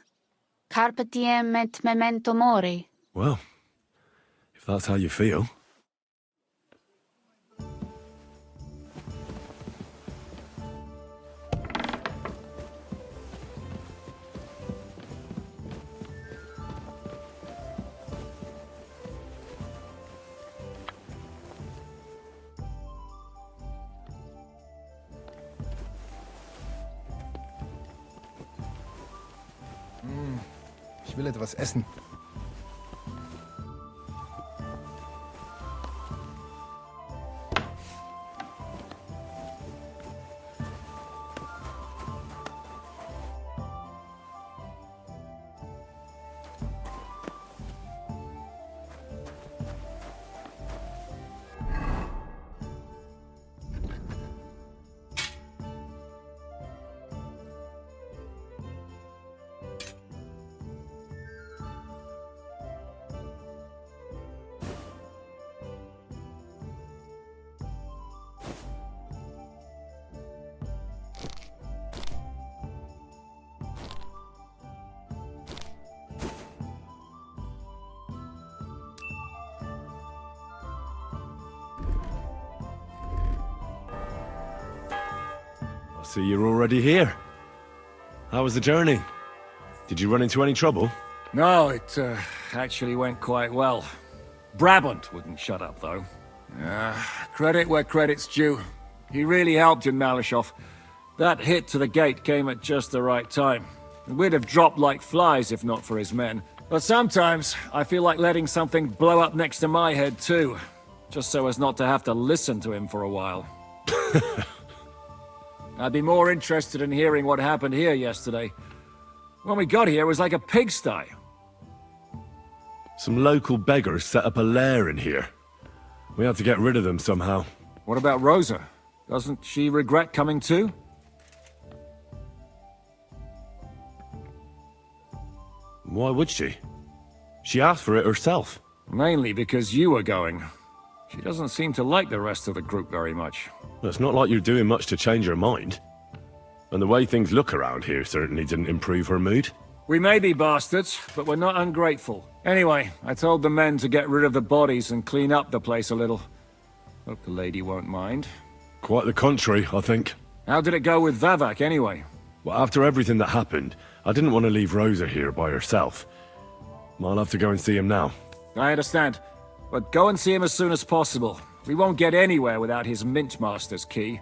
S8: carpe diem et memento mori.
S1: Well, if that's how you feel.
S15: Ich will etwas essen.
S1: So you're already here. How was the journey? Did you run into any trouble?
S5: No, it actually went quite well. Brabant wouldn't shut up, though. Credit where credit's due. He really helped in Malishov. That hit to the gate came at just the right time. We'd have dropped like flies if not for his men. But sometimes, I feel like letting something blow up next to my head too. Just so as not to have to listen to him for a while. I'd be more interested in hearing what happened here yesterday. When we got here, it was like a pigsty.
S1: Some local beggars set up a lair in here. We had to get rid of them somehow.
S5: What about Rosa? Doesn't she regret coming too?
S1: Why would she? She asked for it herself.
S5: Mainly because you were going. She doesn't seem to like the rest of the group very much.
S1: Well, it's not like you're doing much to change her mind. And the way things look around here certainly didn't improve her mood.
S5: We may be bastards, but we're not ungrateful. Anyway, I told the men to get rid of the bodies and clean up the place a little. Hope the lady won't mind.
S1: Quite the contrary, I think.
S5: How did it go with Vavak, anyway?
S1: Well, after everything that happened, I didn't want to leave Rosa here by herself. I'll have to go and see him now.
S5: I understand. But go and see him as soon as possible. We won't get anywhere without his Mint Master's key.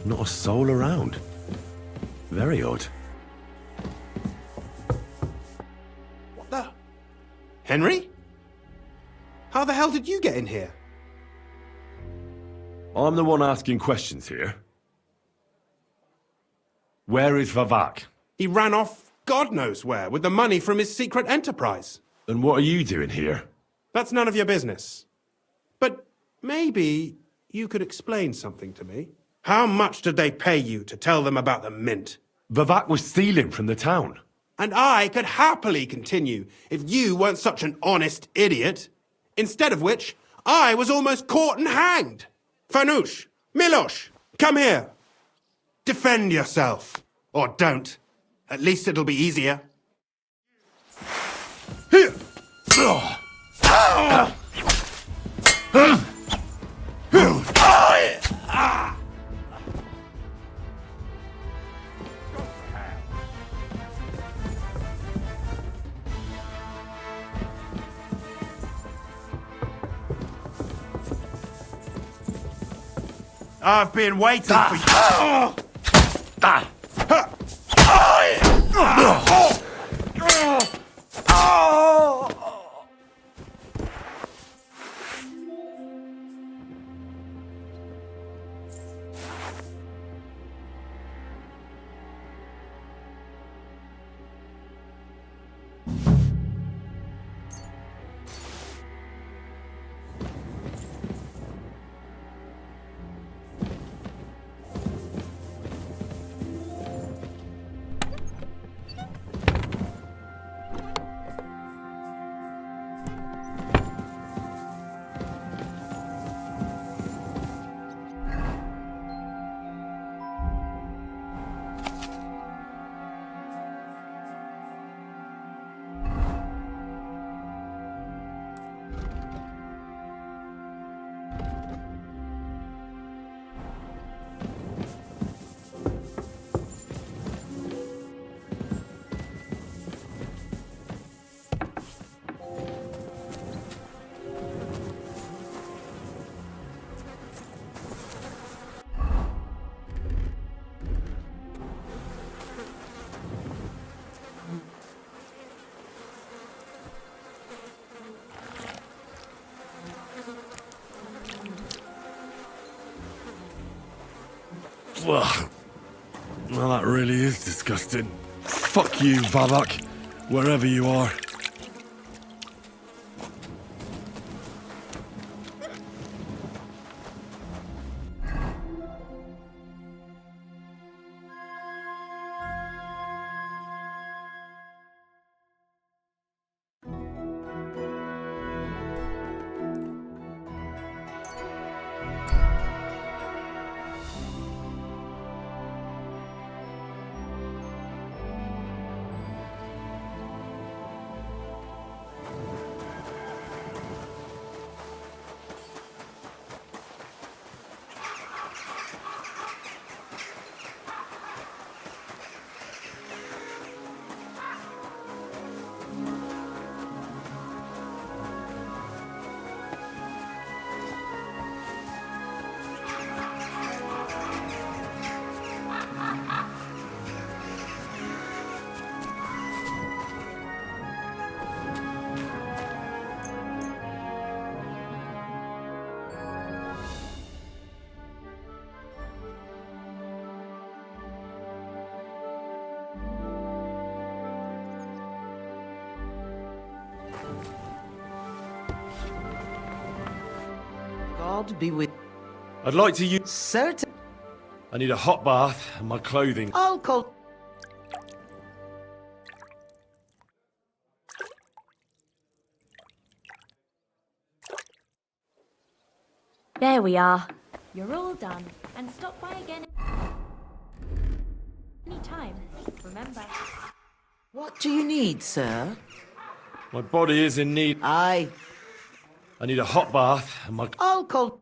S1: Not a soul around. Very odd.
S18: What the? Henry? How the hell did you get in here?
S1: I'm the one asking questions here. Where is Vavak?
S18: He ran off God knows where with the money from his secret enterprise.
S1: And what are you doing here?
S18: That's none of your business. But maybe you could explain something to me. How much did they pay you to tell them about the mint?
S1: Vavak was stealing from the town.
S18: And I could happily continue if you weren't such an honest idiot. Instead of which, I was almost caught and hanged. Fanush, Milosh, come here. Defend yourself. Or don't. At least it'll be easier. Here! I've been waiting for you.
S1: Ugh. Well, that really is disgusting. Fuck you, Vavak, wherever you are.
S12: God be with...
S1: I'd like to use...
S12: Certain...
S1: I need a hot bath and my clothing.
S12: I'll call...
S19: There we are. You're all done. And stop by again anytime. Remember.
S12: What do you need, sir?
S1: My body is in need.
S12: Aye.
S1: I need a hot bath and my...
S12: I'll call...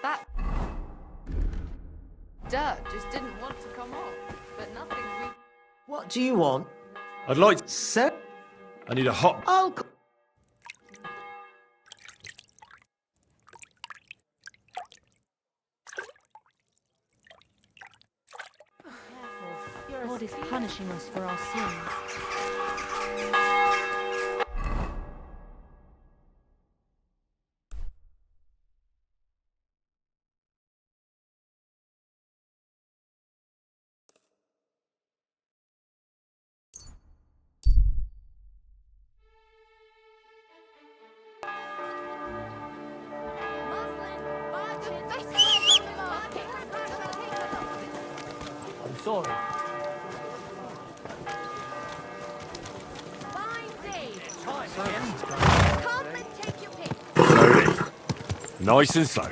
S20: That dirt just didn't want to come off, but nothing we...
S12: What do you want?
S1: I'd like...
S12: Sir?
S1: I need a hot...
S12: I'll...
S19: God is punishing us for our sins.
S10: glory.
S1: Nice and slow.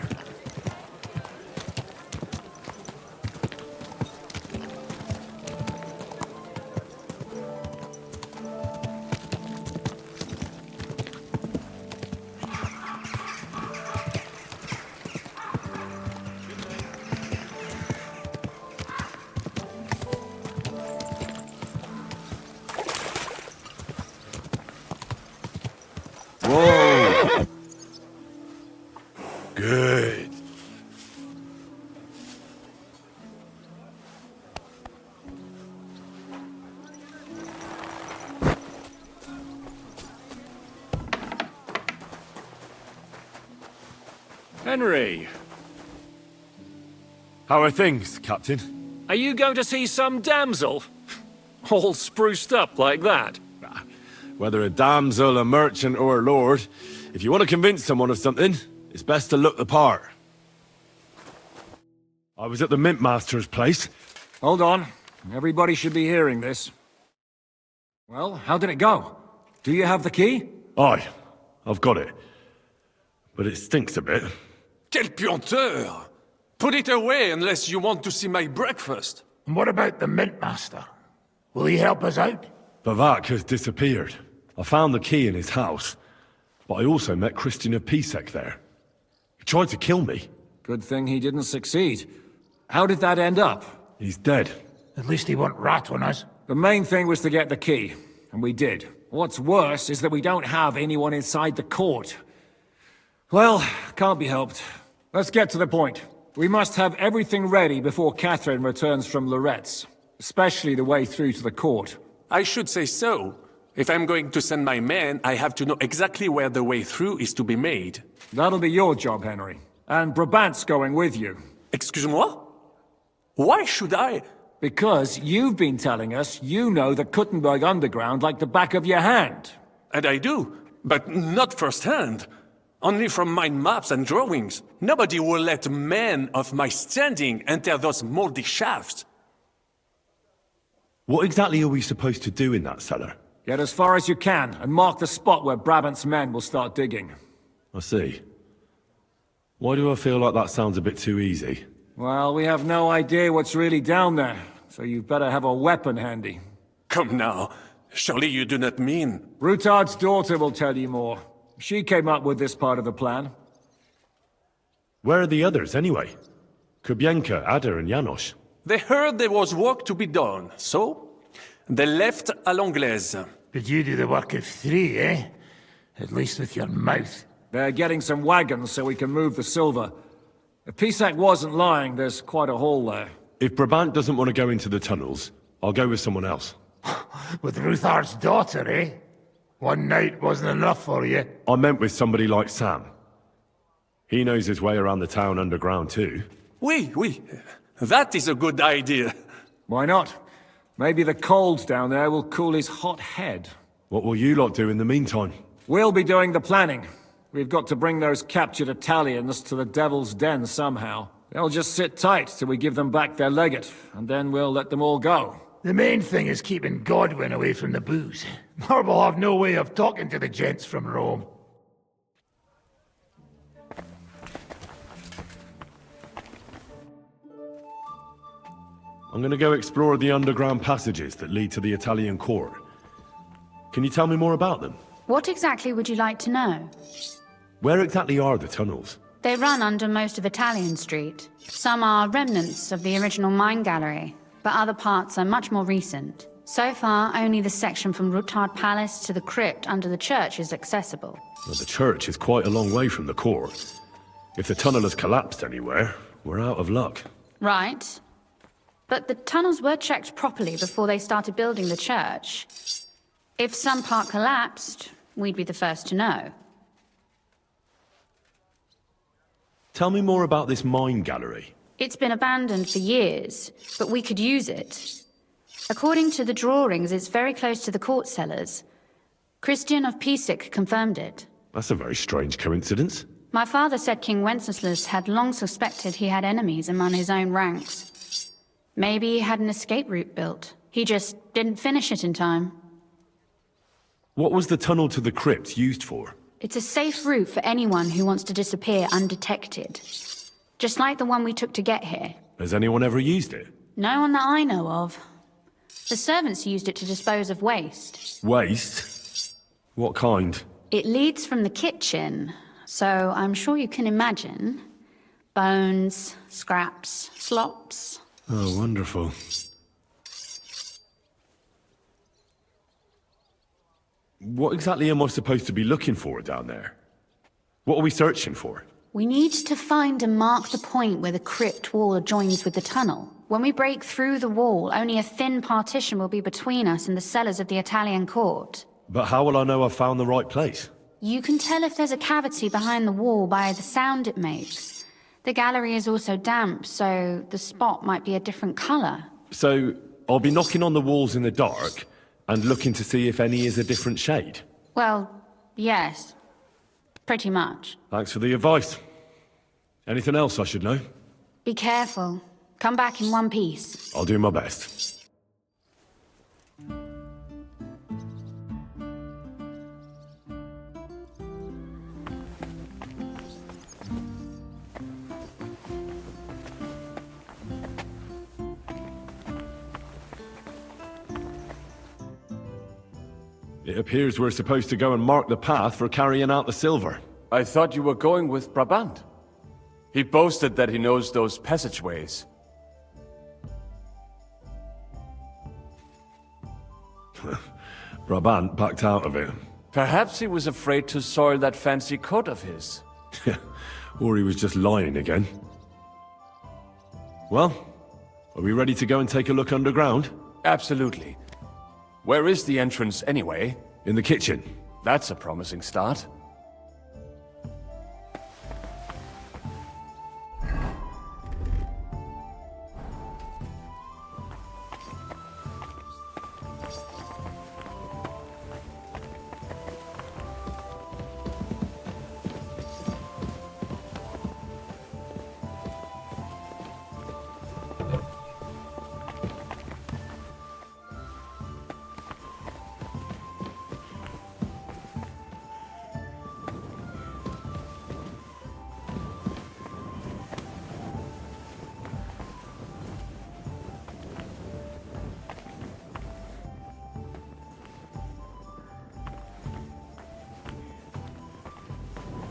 S17: Whoa! Good.
S5: Henry,
S1: How are things, Captain?
S5: are you going to see some damsel? All spruced up like that?
S1: Whether a damsel, a merchant, or a lord, if you want to convince someone of something, it's best to look the part. I was at the Mint Master's place.
S5: Hold on. Everybody should be hearing this. Well, how did it go? Do you have the key?
S1: Aye, I've got it. But it stinks a bit.
S21: Quel puanteur! Put it away unless you want to see my breakfast.
S9: And what about the Mint Master? Will he help us out?
S1: Bavak has disappeared. I found the key in his house, but I also met Christian of Pisek there. He tried to kill me.
S5: Good thing he didn't succeed. How did that end up?
S1: He's dead.
S9: At least he won't rat on us.
S5: The main thing was to get the key, and we did. What's worse is that we don't have anyone inside the court. Well, can't be helped. Let's get to the point. We must have everything ready before Catherine returns from Loretz, especially the way through to the court.
S21: I should say so. If I'm going to send my men, I have to know exactly where the way through is to be made.
S5: That'll be your job, Henry. And Brabant's going with you.
S21: Excuse-moi? Why should I?
S5: Because you've been telling us you know the Kuttenberg underground like the back of your hand.
S21: And I do, but not firsthand. Only from mind maps and drawings. Nobody will let men of my standing enter those moldy shafts.
S1: What exactly are we supposed to do in that cellar?
S5: Get as far as you can, and mark the spot where Brabant's men will start digging.
S1: I see. Why do I feel like that sounds a bit too easy?
S5: Well, we have no idea what's really down there, so you'd better have a weapon handy.
S21: Come now. Surely you do not mean...
S5: Rutard's daughter will tell you more. She came up with this part of the plan.
S1: Where are the others, anyway? Kubienka, Ada, and Janos.
S21: They heard there was work to be done, so... they left à l'anglaise.
S9: But you do the work of 3, eh? At least with your mouth.
S5: They're getting some wagons so we can move the silver. If Pisak wasn't lying, there's quite a haul there.
S1: If Brabant doesn't want to go into the tunnels, I'll go with someone else.
S9: With Ruthard's daughter, eh? One night wasn't enough for you.
S1: I meant with somebody like Sam. He knows his way around the town underground too.
S21: Oui. That is a good idea.
S5: Why not? Maybe the cold down there will cool his hot head.
S1: What will you lot do in the meantime?
S5: We'll be doing the planning. We've got to bring those captured Italians to the Devil's Den somehow. They'll just sit tight till we give them back their legate, and then we'll let them all go.
S9: The main thing is keeping Godwin away from the booze. Or we'll have no way of talking to the gents from Rome.
S1: I'm gonna go explore the underground passages that lead to the Italian court. Can you tell me more about them?
S8: What exactly would you like to know?
S1: Where exactly are the tunnels?
S8: They run under most of Italian Street. Some are remnants of the original mine gallery, but other parts are much more recent. So far, only the section from Rutard Palace to the crypt under the church is accessible.
S1: Well, the church is quite a long way from the court. If the tunnel has collapsed anywhere, we're out of luck.
S8: Right. But the tunnels were checked properly before they started building the church. If some part collapsed, we'd be the first to know.
S1: Tell me more about this mine gallery.
S8: It's been abandoned for years, but we could use it. According to the drawings, it's very close to the court cellars. Christian of Pisek confirmed it.
S1: That's a very strange coincidence.
S8: My father said King Wenceslas had long suspected he had enemies among his own ranks. Maybe he had an escape route built. He just didn't finish it in time.
S1: What was the tunnel to the crypt used for?
S8: It's a safe route for anyone who wants to disappear undetected. Just like the one we took to get here.
S1: Has anyone ever used it?
S8: No one that I know of. The servants used it to dispose of waste.
S1: Waste? What kind?
S8: It leads from the kitchen, so I'm sure you can imagine. Bones, scraps, slops.
S1: Oh, wonderful. What exactly am I supposed to be looking for down there? What are we searching for?
S8: We need to find and mark the point where the crypt wall joins with the tunnel. When we break through the wall, only a thin partition will be between us and the cellars of the Italian court.
S1: But how will I know I've found the right place?
S8: You can tell if there's a cavity behind the wall by the sound it makes. The gallery is also damp, so the spot might be a different color.
S1: So, I'll be knocking on the walls in the dark and looking to see if any is a different shade?
S8: Well, yes. Pretty much.
S1: Thanks for the advice. Anything else I should know?
S8: Be careful. Come back in one piece.
S1: I'll do my best. It appears we're supposed to go and mark the path for carrying out the silver.
S14: I thought you were going with Brabant. He boasted that he knows those passageways.
S1: Brabant backed out of it.
S14: Perhaps he was afraid to soil that fancy coat of his.
S1: Or he was just lying again. Well, are we ready to go and take a look underground?
S14: Absolutely. Where is the entrance anyway?
S1: In the kitchen.
S14: That's a promising start.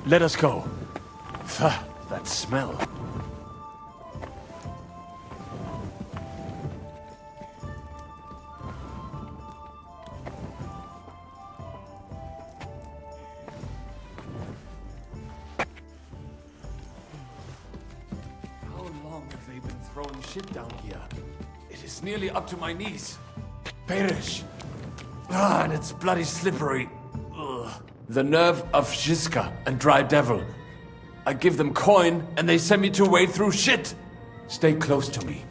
S14: Let us go. Pah, that smell. How long have they been throwing shit down here? It is nearly up to my knees. Perish. Ah, and it's bloody slippery. Ugh. The nerve of Žižka and Dry Devil. I give them coin, and they send me to wade through shit! Stay close to me.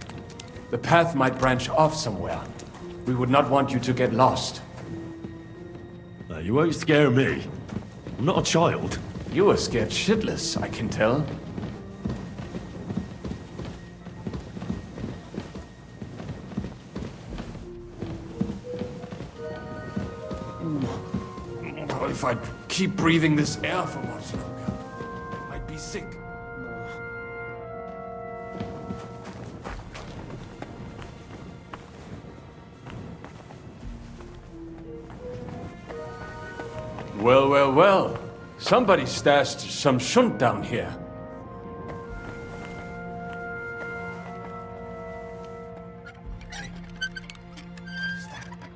S14: The path might branch off somewhere. We would not want you to get lost.
S1: You won't scare me. I'm not a child.
S14: You are scared shitless, I can tell. If I keep breathing this air for much longer, I'd be sick. Well, well, well. Somebody stashed some shunt down here.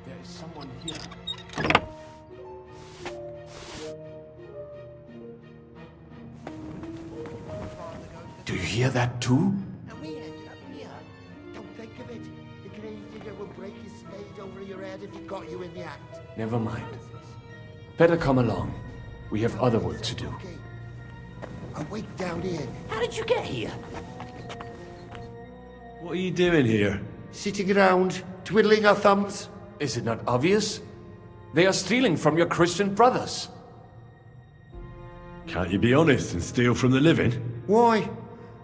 S14: There is someone here. Do you hear that too?
S3: And we ended up here. Don't think of it. The grave digger will break his spade over your head if he got you in the act.
S14: Never mind. Better come along. We have other work to do.
S3: Okay. I'll wait down here. How did you get here?
S1: What are you doing here?
S3: Sitting around, twiddling our thumbs.
S14: Is it not obvious? They are stealing from your Christian brothers.
S1: Can't you be honest and steal from the living?
S3: Why?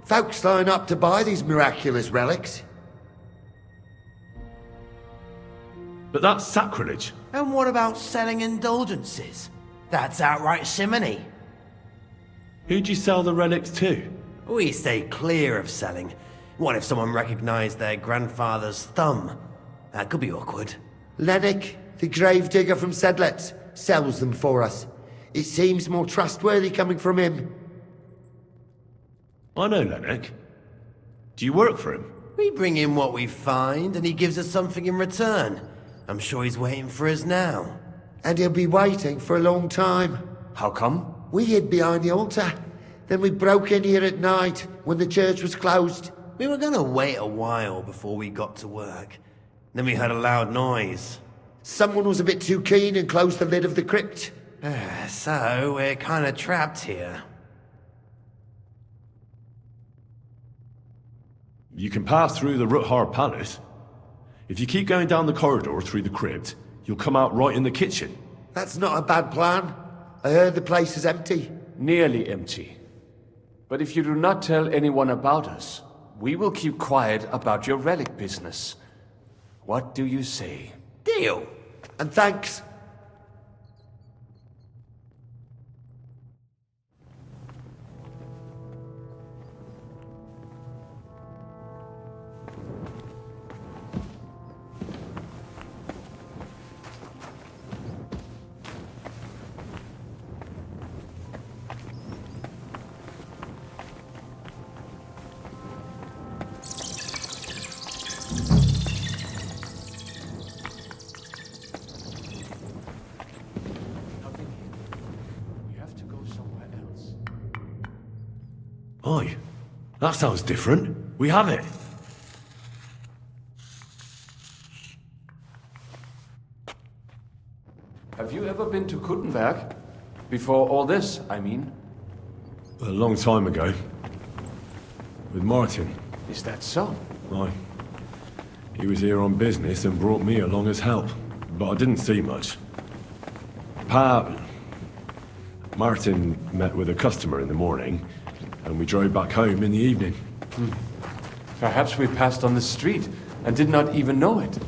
S3: Folks line up to buy these miraculous relics.
S1: But that's sacrilege.
S12: And what about selling indulgences? That's outright simony.
S1: Who'd you sell the relics to?
S12: We stay clear of selling. What if someone recognized their grandfather's thumb? That could be awkward.
S3: Lennox, the gravedigger from Sedlet, sells them for us. It seems more trustworthy coming from him.
S1: I know Lennox. Do you work for him?
S12: We bring him what we find, and he gives us something in return. I'm sure he's waiting for us now.
S3: And he'll be waiting for a long time.
S14: How come?
S3: We hid behind the altar. Then we broke in here at night, when the church was closed.
S12: We were gonna wait a while before we got to work. Then we heard a loud noise.
S3: Someone was a bit too keen and closed the lid of the crypt.
S12: So, we're kinda trapped here.
S1: You can pass through the Ruthar Palace. If you keep going down the corridor through the crypt, you'll come out right in the kitchen.
S3: That's not a bad plan. I heard the place is empty.
S14: Nearly empty. But if you do not tell anyone about us, we will keep quiet about your relic business. What do you say?
S12: Deal.
S3: And thanks.
S1: Oi, that sounds different. We have it.
S14: Have you ever been to Kuttenberg? Before all this, I mean.
S1: A long time ago. With Martin.
S14: Is that so?
S1: Aye. He was here on business and brought me along as help. But I didn't see much. Martin met with a customer in the morning, and we drove back home in the evening.
S14: Perhaps we passed on the street and did not even know it.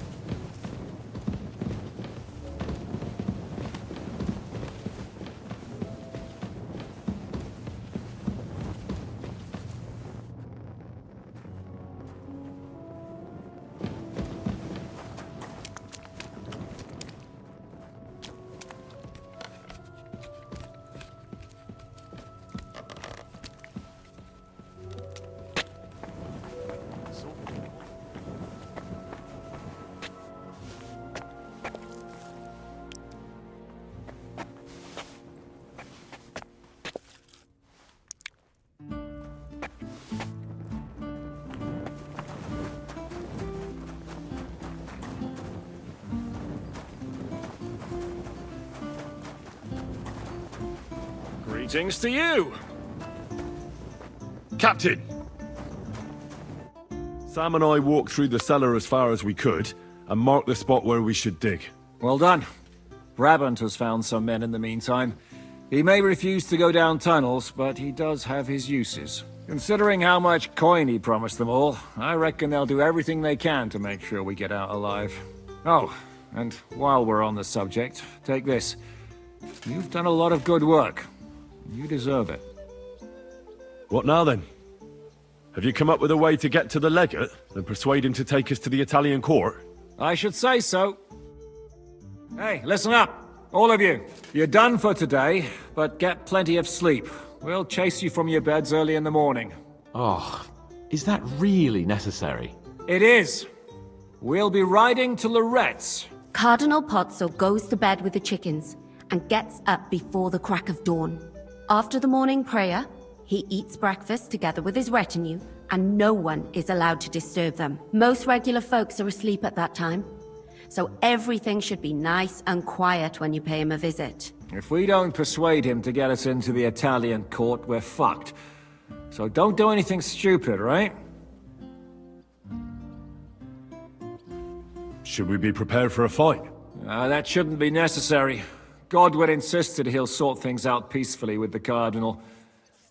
S1: Greetings to you! Captain! Sam and I walked through the cellar as far as we could, and marked the spot where we should dig.
S5: Well done. Brabant has found some men in the meantime. He may refuse to go down tunnels, but he does have his uses. Considering how much coin he promised them all, I reckon they'll do everything they can to make sure we get out alive. Oh, and while we're on the subject, take this. You've done a lot of good work. You deserve it.
S1: What now then? Have you come up with a way to get to the legate and persuade him to take us to the Italian court?
S5: I should say so. Hey, listen up, all of you. You're done for today, but get plenty of sleep. We'll chase you from your beds early in the morning.
S11: Oh, is that really necessary?
S5: It is. We'll be riding to Lorette's.
S2: Cardinal Pozzo goes to bed with the chickens and gets up before the crack of dawn. After the morning prayer, he eats breakfast together with his retinue, and no one is allowed to disturb them. Most regular folks are asleep at that time, so everything should be nice and quiet when you pay him a visit.
S5: If we don't persuade him to get us into the Italian court, we're fucked. So don't do anything stupid, right?
S1: Should we be prepared for a fight?
S5: That shouldn't be necessary. Godwin insisted he'll sort things out peacefully with the Cardinal.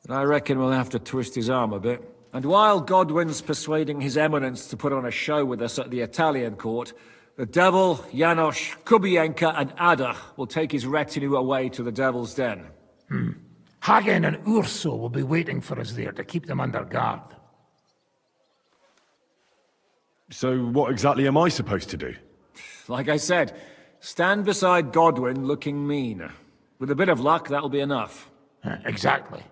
S5: But I reckon we'll have to twist his arm a bit. And while Godwin's persuading His Eminence to put on a show with us at the Italian court, The Devil, Janosch, Kubienka, and Ada will take his retinue away to the Devil's Den.
S9: Hagen and Urso will be waiting for us there to keep them under guard.
S1: So what exactly am I supposed to do?
S5: Like I said, stand beside Godwin looking mean. With a bit of luck, that'll be enough.
S9: Exactly.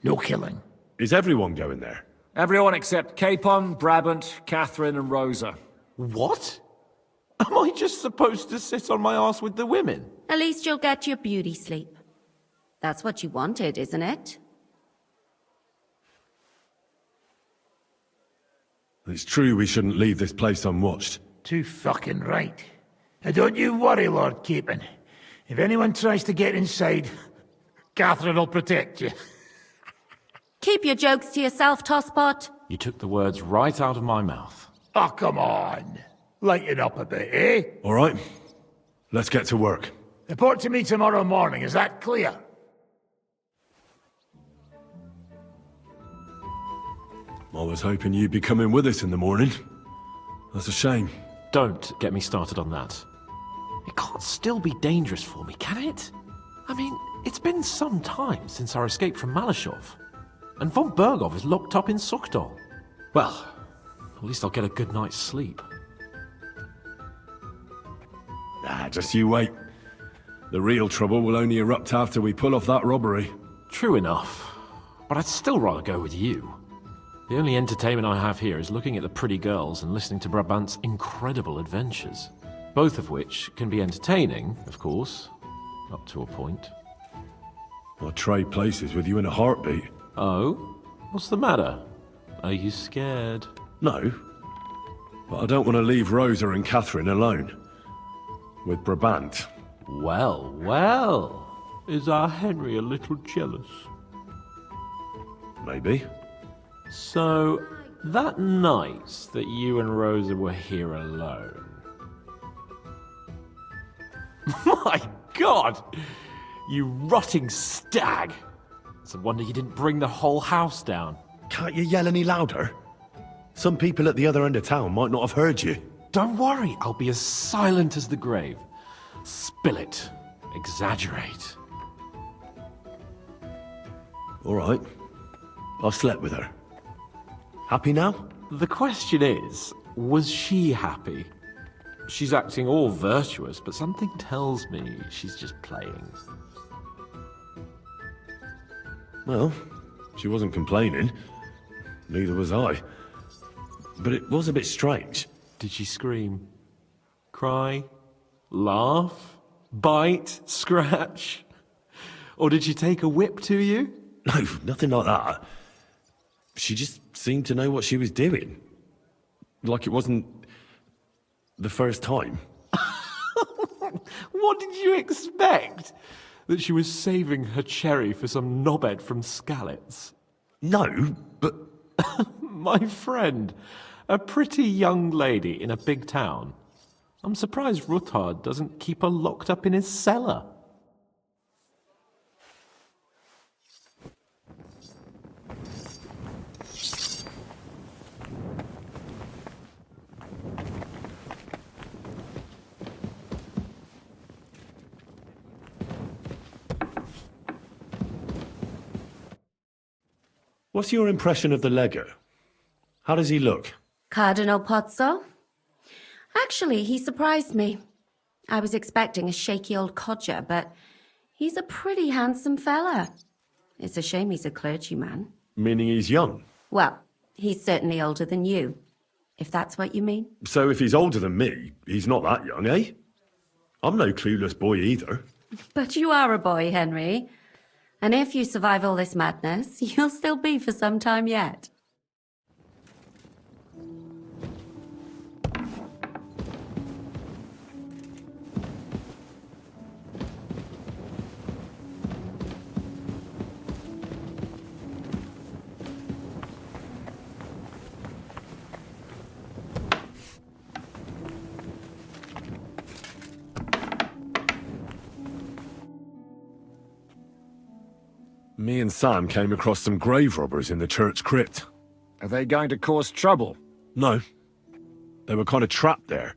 S9: No killing.
S1: Is everyone going there?
S5: Everyone except Capon, Brabant, Catherine, and Rosa.
S11: What? Am I just supposed to sit on my ass with the women?
S2: At least you'll get your beauty sleep. That's what you wanted, isn't it?
S1: It's true we shouldn't leave this place unwatched.
S9: Too fucking right. Now don't you worry, Lord Capon. If anyone tries to get inside, Catherine will protect you.
S2: Keep your jokes to yourself, Tosspot.
S11: You took the words right out of my mouth.
S9: Oh, come on. Lighten up a bit, eh?
S1: All right. Let's get to work.
S9: Report to me tomorrow morning, is that clear?
S1: I was hoping you'd be coming with us in the morning. That's a shame.
S11: Don't get me started on that. It can't still be dangerous for me, can it? I mean, it's been some time since our escape from Malashov. And von Bergov is locked up in Sukhdol. Well, at least I'll get a good night's sleep.
S1: Just you wait. The real trouble will only erupt after we pull off that robbery.
S11: True enough. But I'd still rather go with you. The only entertainment I have here is looking at the pretty girls and listening to Brabant's incredible adventures. Both of which can be entertaining, of course, up to a point.
S1: I'd trade places with you in a heartbeat.
S11: Oh? What's the matter? Are you scared?
S1: No. But I don't want to leave Rosa and Catherine alone. With Brabant.
S11: Well, well. Is our Henry a little jealous?
S1: Maybe.
S11: So, that night that you and Rosa were here alone... My God! You rotting stag! It's a wonder you didn't bring the whole house down.
S1: Can't you yell any louder? Some people at the other end of town might not have heard you.
S11: Don't worry, I'll be as silent as the grave. Spill it. Exaggerate.
S1: All right. I slept with her. Happy now?
S11: The question is, was she happy? She's acting all virtuous, but something tells me she's just playing.
S1: Well, she wasn't complaining. Neither was I. But it was a bit strange.
S11: Did she scream? Cry? Laugh? Bite? Scratch? Or did she take a whip to you?
S1: No, nothing like that. She just seemed to know what she was doing. Like it wasn't the first time.
S11: What did you expect? That she was saving her cherry for some knobhead from Skalitz?
S1: No, but...
S11: My friend, a pretty young lady in a big town. I'm surprised Ruthard doesn't keep her locked up in his cellar.
S1: What's your impression of the legate? How does he look?
S2: Cardinal Pozzo? Actually, he surprised me. I was expecting a shaky old codger, but he's a pretty handsome fella. It's a shame he's a clergyman.
S1: Meaning he's young?
S2: Well, he's certainly older than you, if that's what you mean.
S1: So if he's older than me, he's not that young, eh? I'm no clueless boy either.
S2: But you are a boy, Henry. And if you survive all this madness, you'll still be for some time yet.
S1: Me and Sam came across some grave robbers in the church crypt.
S5: Are they going to cause trouble?
S1: No. They were kind of trapped there,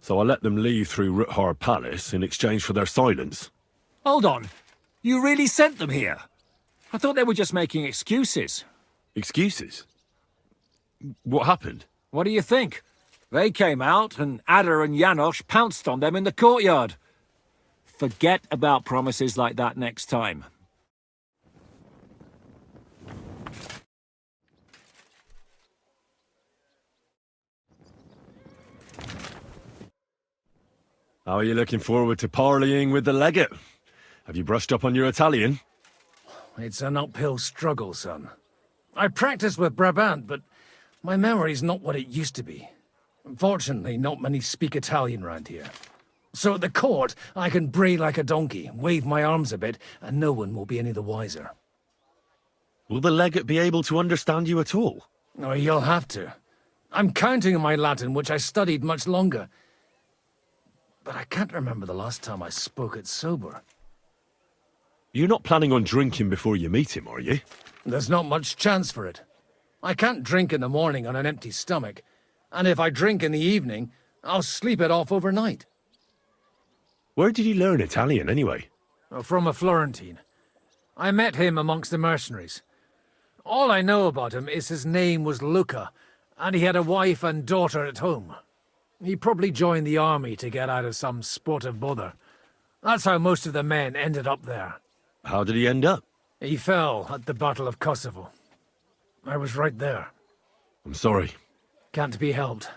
S1: so I let them leave through Warhorse Palace in exchange for their silence.
S5: Hold on. You really sent them here? I thought they were just making excuses.
S1: Excuses? What happened?
S5: What do you think? They came out, and Ada and Janosch pounced on them in the courtyard. Forget about promises like that next time.
S1: How are you looking forward to parleying with the legate? Have you brushed up on your Italian?
S10: It's an uphill struggle, son. I practiced with Brabant, but my memory's not what it used to be. Unfortunately, not many speak Italian round here. So at the court, I can bray like a donkey, wave my arms a bit, and no one will be any the wiser.
S1: Will the legate be able to understand you at all?
S10: Oh, you'll have to. I'm counting on my Latin, which I studied much longer. But I can't remember the last time I spoke it sober.
S1: You're not planning on drinking before you meet him, are you?
S10: There's not much chance for it. I can't drink in the morning on an empty stomach, and if I drink in the evening, I'll sleep it off overnight.
S1: Where did you learn Italian, anyway?
S10: From a Florentine. I met him amongst the mercenaries. All I know about him is his name was Luca, and he had a wife and daughter at home. He probably joined the army to get out of some sportive bother. That's how most of the men ended up there.
S1: How did he end up?
S10: He fell at the Battle of Kosovo. I was right there.
S1: I'm sorry.
S10: Can't be helped.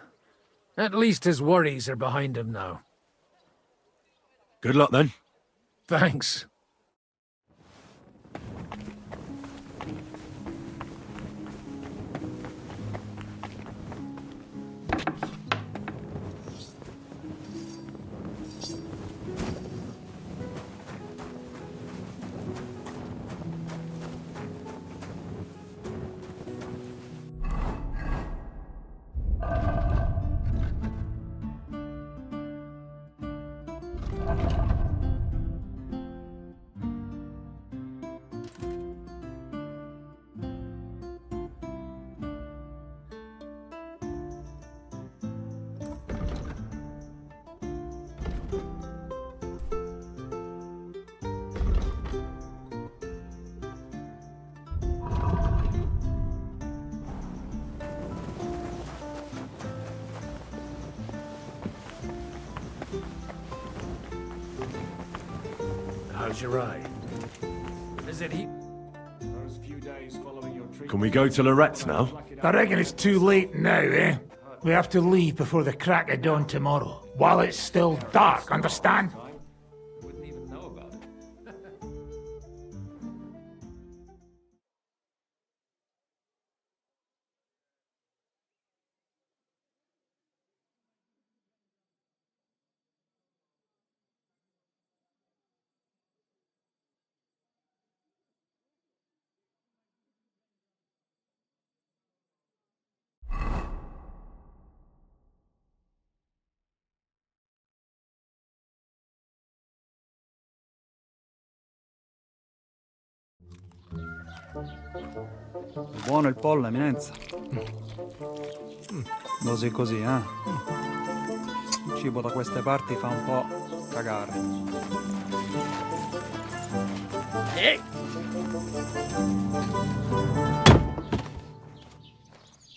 S10: At least his worries are behind him now.
S1: Good luck, then.
S10: Thanks. How's your eye? Is it
S5: Those few days following your treatment...
S1: Can we go to Lorette's now?
S9: I reckon it's too late now, eh? We have to leave before the crack of dawn tomorrow, while it's still dark, understand?
S5: Wouldn't even know about it.
S6: Buono il pollo, eminenza. Così così, eh? Il cibo da queste parti fa un po' cagare.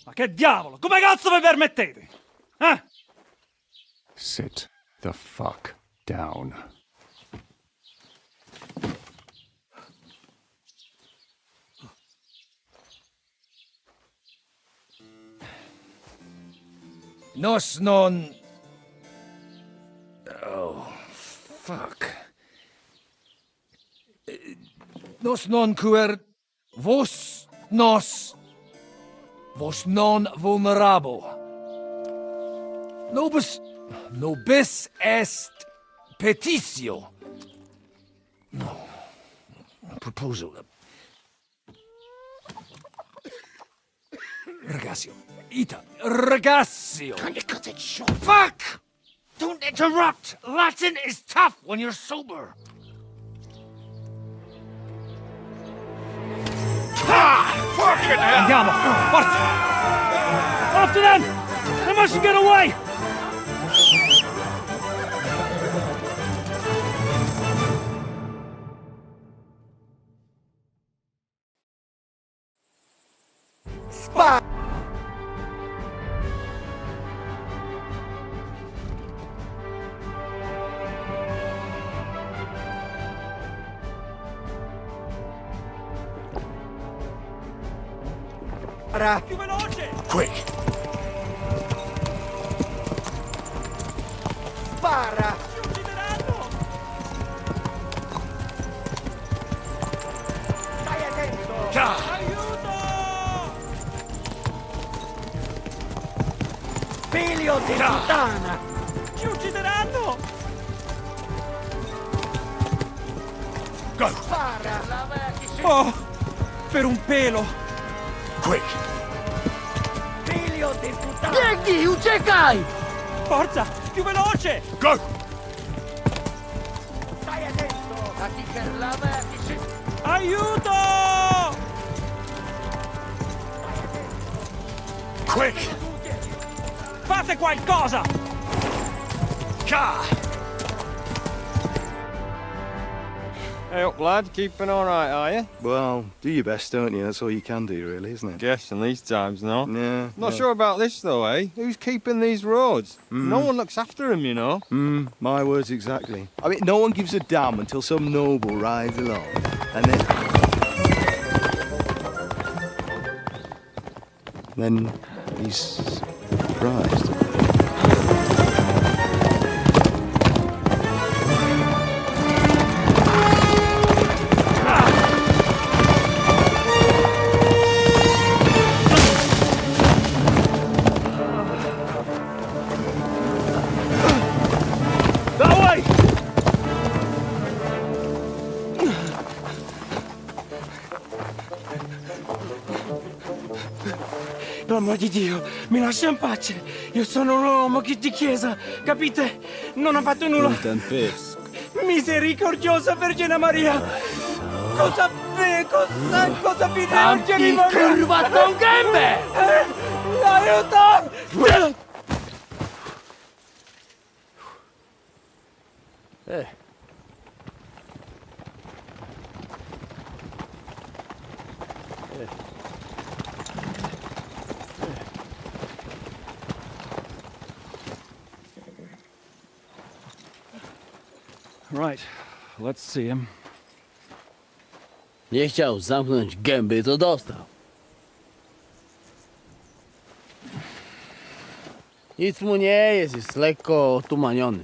S22: Ma che diavolo? Come cazzo vi permettete? Eh?
S23: Sit the fuck down.
S10: Nos non... Oh, fuck. Nos non vos non vulnerabo. Nobis est petitio. No. Proposal. Ragazio. Ita. Ragazio.
S3: Can you cut it short?
S10: Fuck! Don't interrupt! Latin is tough when you're sober.
S22: Ah! Fucking hell! Andiamo! Forza! After them! I must get away!
S3: Spot!
S22: Più veloce!
S3: Quick! Spara!
S22: Ci uccideranno!
S3: Stai attento!
S22: Aiuto!
S3: Figlio di puttana!
S22: Ci uccideranno!
S3: Go! Spara!
S22: Oh! Per un pelo!
S3: Quick! Figlio di puttana! Vieni, uciekaj!
S22: Forza! Più veloce!
S3: Go! Stai attento! A chi carlava e chi
S22: Aiuto!
S3: Quick!
S22: Fate qualcosa!
S3: Ka!
S4: Hey up, lad. Keeping all right, are you?
S7: Well, do your best, don't you? That's all you can do, really, isn't it?
S4: Guess in these times, no?
S7: Yeah.
S4: Not sure about this, though, eh? Who's keeping these roads? No one looks after them, you know.
S7: My words exactly. I mean, no one gives a damn until some noble rides along. And then he's surprised.
S13: Per amor di Dio, mi lascia in pace. Io sono un uomo di chiesa, capite? Non ho fatto nulla.
S7: Non t'impisco.
S13: Misericordiosa Vergine Maria! Cosa fide Vergine Maria?
S3: Curvato un gambe!
S13: Aiuto!
S6: Right, let's see him.
S12: Nie chciał zamknąć gęby, to dostał. Nic mu nie jest lekko otumaniony.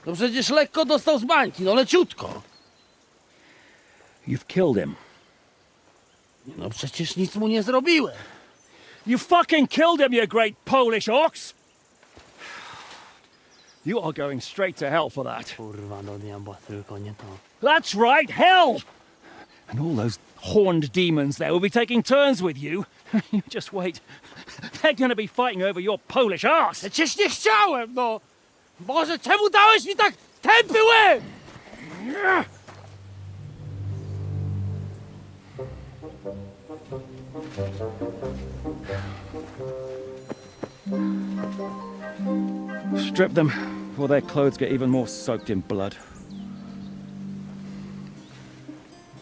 S12: No przecież lekko dostał z bańki, no leciutko.
S6: You've killed him.
S12: No przecież nic mu nie zrobiłem.
S22: You fucking killed him, you great Polish ox!
S6: You are going straight to hell for that.
S12: Kurwa, do diabła, tylko nie to.
S22: That's right, hell!
S6: And all those horned demons there will be taking turns with you. You just wait. They're going to be fighting over your Polish ass.
S12: Przecież nie chciałem, no! Boże, czemu dałeś mi tak tępy łeb?
S6: Strip them, or their clothes get even more soaked in blood.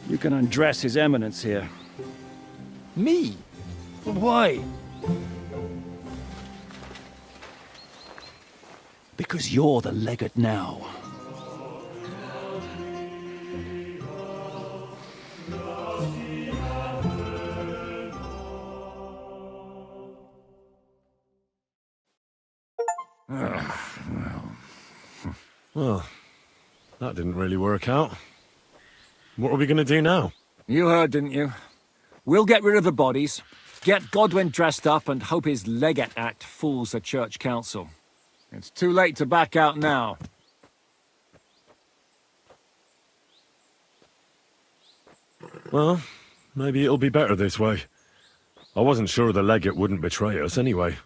S6: You can undress His Eminence here.
S12: Me?
S6: Why? Because you're the legate now.
S1: Well, that didn't really work out. What are we going to do now?
S5: You heard, didn't you? We'll get rid of the bodies, get Godwin dressed up, and hope his legate act fools the church council. It's too late to back out now.
S1: Well, maybe it'll be better this way. I wasn't sure the legate wouldn't betray us anyway.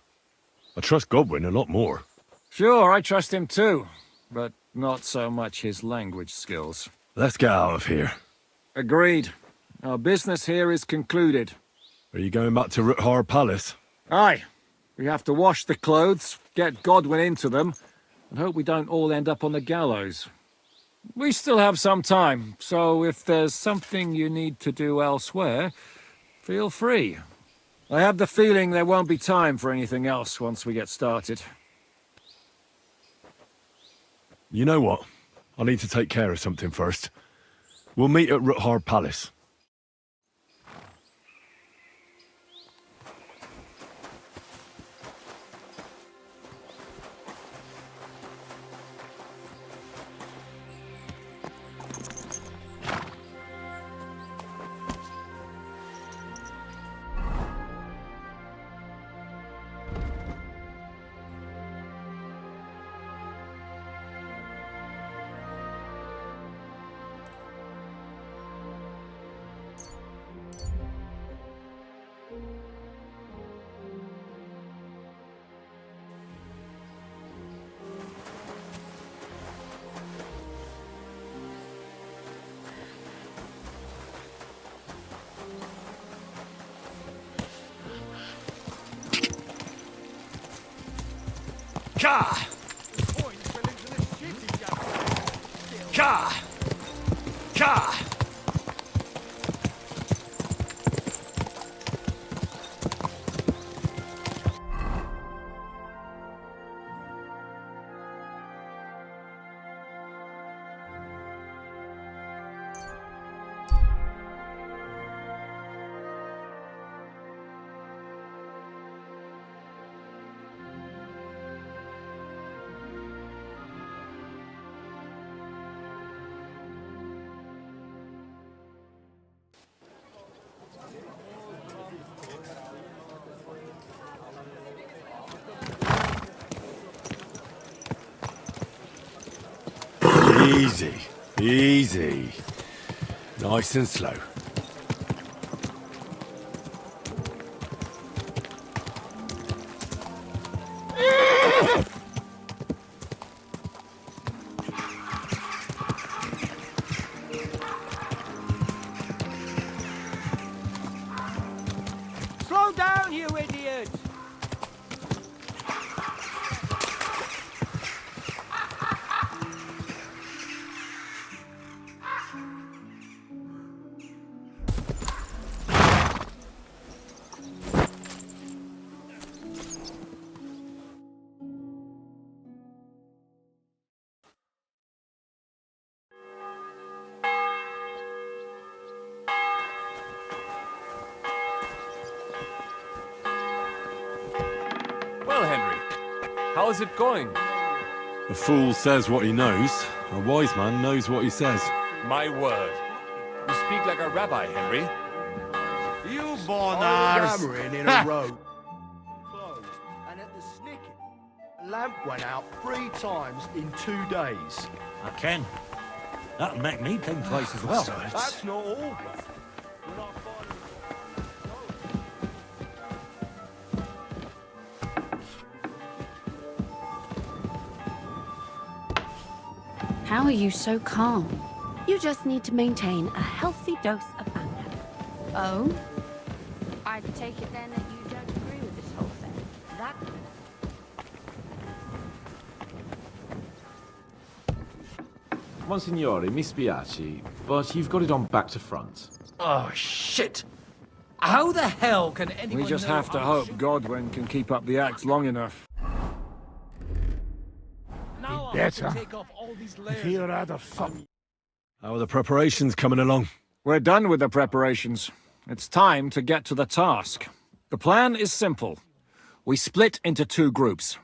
S1: I trust Godwin a lot more.
S5: Sure, I trust him too, but not so much his language skills.
S1: Let's get out of here.
S5: Agreed. Our business here is concluded.
S1: Are you going back to Rothar Palace?
S5: Aye. We have to wash the clothes, get Godwin into them, and hope we don't all end up on the gallows. We still have some time, so if there's something you need to do elsewhere, feel free. I have the feeling there won't be time for anything else once we get started.
S1: You know what? I need to take care of something first. We'll meet at Warhorse Palace.
S22: Ka! Ka! Ka!
S1: Easy, easy. Nice and slow.
S13: Slow down, you idiot!
S14: Well, Henry, how is it going?
S1: A fool says what he knows. A wise man knows what he says.
S14: My word. You speak like a rabbi, Henry.
S3: You
S7: Hammering in a row. Closed, and at the snicket, the lamp went out 3 times in 2 days.
S22: I can. That'll make me think twice as well.
S7: That's not all.
S8: How are you so calm?
S2: You just need to maintain a healthy dose of anger.
S8: Oh? I take it then that you don't agree with this whole thing.
S2: That's
S11: Monsignore, mi spiace, but you've got it on back to front.
S10: Oh, shit! How the hell can anyone
S5: We just
S10: know
S5: have to
S10: I'm
S5: hope Godwin can keep up the act long enough.
S10: Now
S9: Better.
S10: take off all these
S9: If he'd rather fuck.
S1: How are the preparations coming along?
S5: We're done with the preparations. It's time to get to the task. The plan is simple. We split into 2 groups.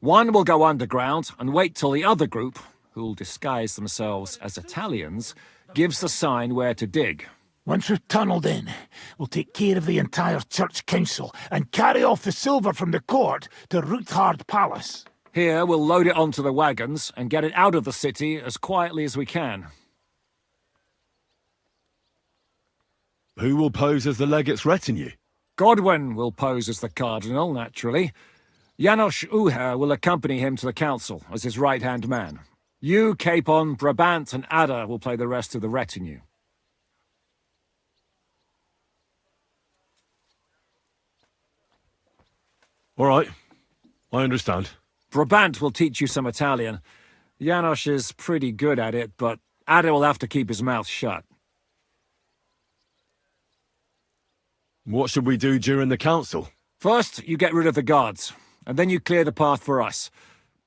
S5: One will go underground and wait till the other group, who'll disguise themselves as Italians, gives the sign where to dig.
S9: Once we've tunneled in, we'll take care of the entire church council and carry off the silver from the court to Warhorse Palace.
S5: Here, we'll load it onto the wagons and get it out of the city as quietly as we can.
S1: Who will pose as the legate's retinue?
S5: Godwin will pose as the cardinal, naturally. Janos Uher will accompany him to the council as his right-hand man. You, Capon, Brabant, and Ada will play the rest of the retinue.
S1: All right. I understand.
S5: Brabant will teach you some Italian. Janos is pretty good at it, but Ada will have to keep his mouth shut.
S1: What should we do during the council?
S5: First, you get rid of the guards, and then you clear the path for us.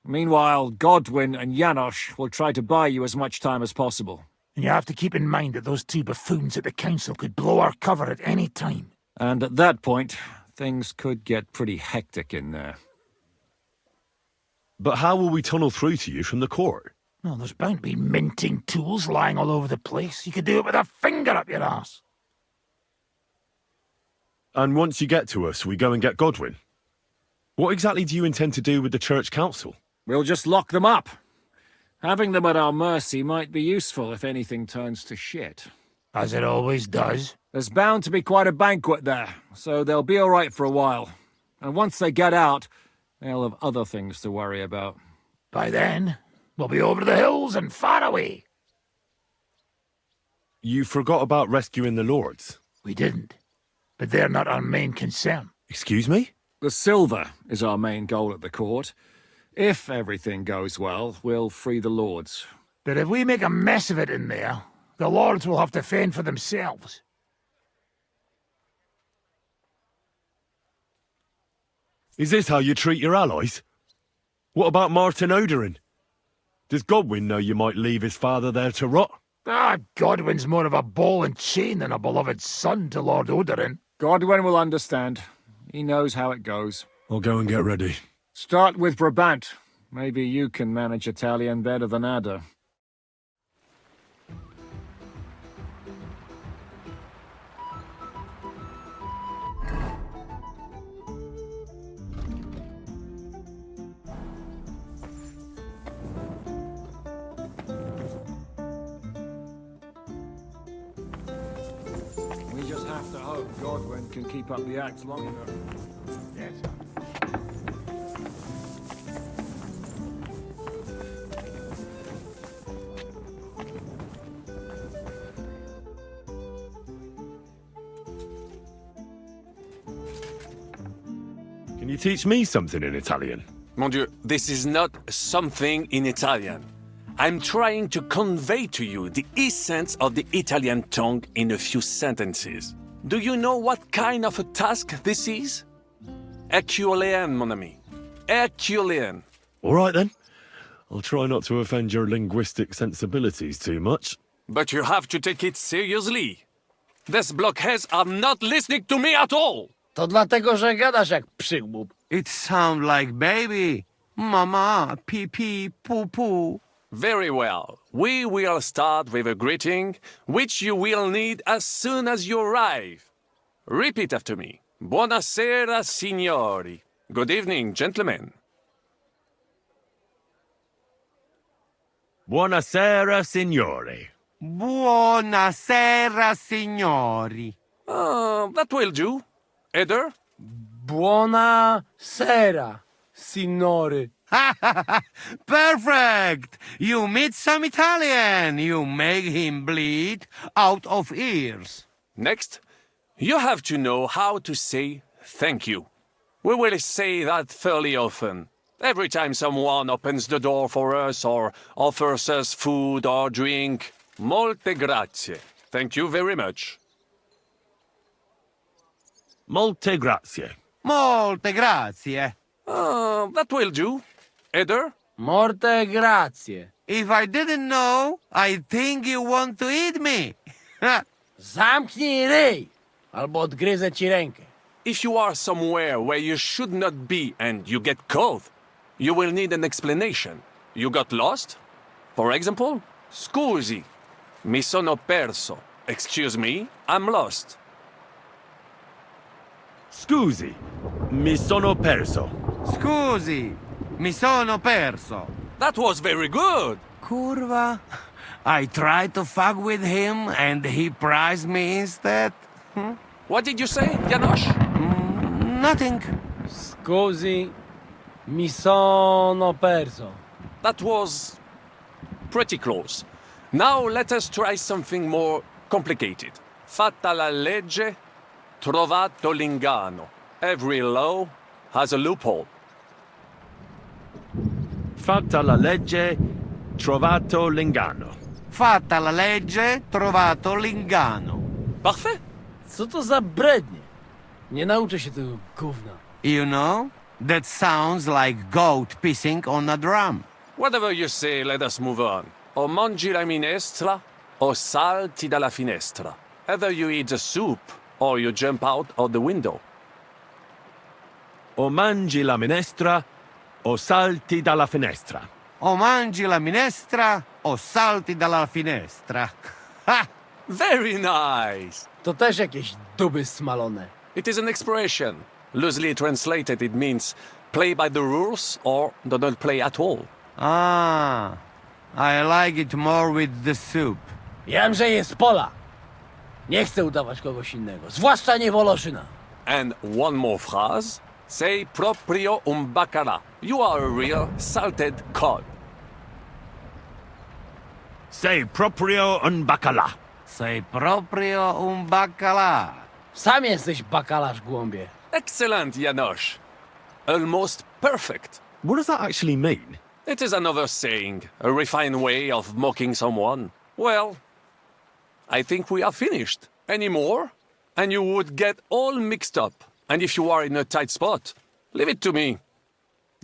S5: Meanwhile, Godwin and Janos will try to buy you as much time as possible.
S9: And you have to keep in mind that those two buffoons at the council could blow our cover at any time.
S5: And at that point, things could get pretty hectic in there.
S1: But how will we tunnel through to you from the court?
S9: Well, there's bound to be minting tools lying all over the place. You could do it with a finger up your ass.
S1: And once you get to us, we go and get Godwin. What exactly do you intend to do with the church council?
S5: We'll just lock them up. Having them at our mercy might be useful if anything turns to shit.
S9: As it always does.
S5: There's bound to be quite a banquet there, so they'll be all right for a while. And once they get out, they'll have other things to worry about.
S9: By then, we'll be over the hills and far away.
S1: You forgot about rescuing the lords.
S9: We didn't. But they're not our main concern.
S1: Excuse me?
S5: The silver is our main goal at the court. If everything goes well, we'll free the lords.
S9: But if we make a mess of it in there, the lords will have to fend for themselves.
S1: Is this how you treat your allies? What about Martin Oderin? Does Godwin know you might leave his father there to rot?
S9: Godwin's more of a ball and chain than a beloved son to Lord Oderin.
S5: Godwin will understand. He knows how it goes.
S1: I'll go and get ready.
S5: Start with Brabant. Maybe you can manage Italian better than Ada. We just have to hope Godwin can keep up the act long enough.
S9: Yes.
S1: Can you teach me something in Italian?
S21: Mon Dieu, this is not something in Italian. I'm trying to convey to you the essence of the Italian tongue in a few sentences. Do you know what kind of a task this is? Herculean, mon ami. Herculean.
S1: All right, then. I'll try not to offend your linguistic sensibilities too much.
S21: But you have to take it seriously. These blockheads are not listening to me at all.
S12: To dlatego, że gadasz jak przygłup.
S15: It sounds like baby. Mama, pee pee, poo poo.
S21: Very well. We will start with a greeting, which you will need as soon as you arrive. Repeat after me. Buonasera, signori. Good evening, gentlemen.
S1: Buonasera, signori.
S15: Buonasera, signori.
S21: That will do. Eder?
S12: Buonasera, signori.
S15: Perfect! You meet some Italian. You make him bleed out of ears.
S21: Next, you have to know how to say thank you. We will say that fairly often. Every time someone opens the door for us or offers us food or drink. Molte grazie. Thank you very much.
S1: Molte grazie.
S15: Molte grazie.
S21: That will do. Eder?
S12: Morte grazie.
S15: If I didn't know, I think you want to eat me.
S12: Zamknij ryj, albo odgryzę ci rękę.
S21: If you are somewhere where you should not be and you get caught, you will need an explanation. You got lost? For example, scusi, mi sono perso. Excuse me, I'm lost.
S1: Scusi, mi sono perso.
S15: Scusi, mi sono perso.
S21: That was very good.
S15: Curva. I tried to fuck with him and he prized me instead.
S21: What did you say, Janos?
S15: Nothing.
S12: Scusi, mi sono perso.
S21: That was pretty close. Now let us try something more complicated. Fatta la legge, trovato l'inganno. Every law has a loophole.
S16: Fatta la legge, trovato l'ingano.
S15: Fatta la legge, trovato l'ingano.
S21: Parfait.
S12: Co to za brednie? Nie nauczę się tego gówna.
S15: You know, that sounds like goat pissing on a drum.
S21: Whatever you say, let us move on. O mangi la minestra, o salti dalla finestra. Either you eat the soup, or you jump out of the window.
S16: O mangi la minestra, o salti dalla finestra.
S15: O mangi la minestra, o salti dalla finestra. Ha!
S21: Very nice!
S12: To też jakieś duby smalone.
S21: It is an expression. Loosely translated, it means play by the rules or do not play at all.
S15: Ah, I like it more with the soup.
S12: Jamże jest pola. Nie chcę udawać kogoś innego, zwłaszcza nie Woloszyna.
S21: And one more phrase. Say proprio un bacala. You are a real salted cod.
S16: Say proprio un bacala.
S15: Say proprio un bacala.
S12: Sam jesteś bakalarz, głąbie.
S21: Excellent, Janosch. Almost perfect.
S16: What does that actually mean?
S21: It is another saying, a refined way of mocking someone. Well, I think we are finished. Any more? And you would get all mixed up. And if you are in a tight spot, leave it to me.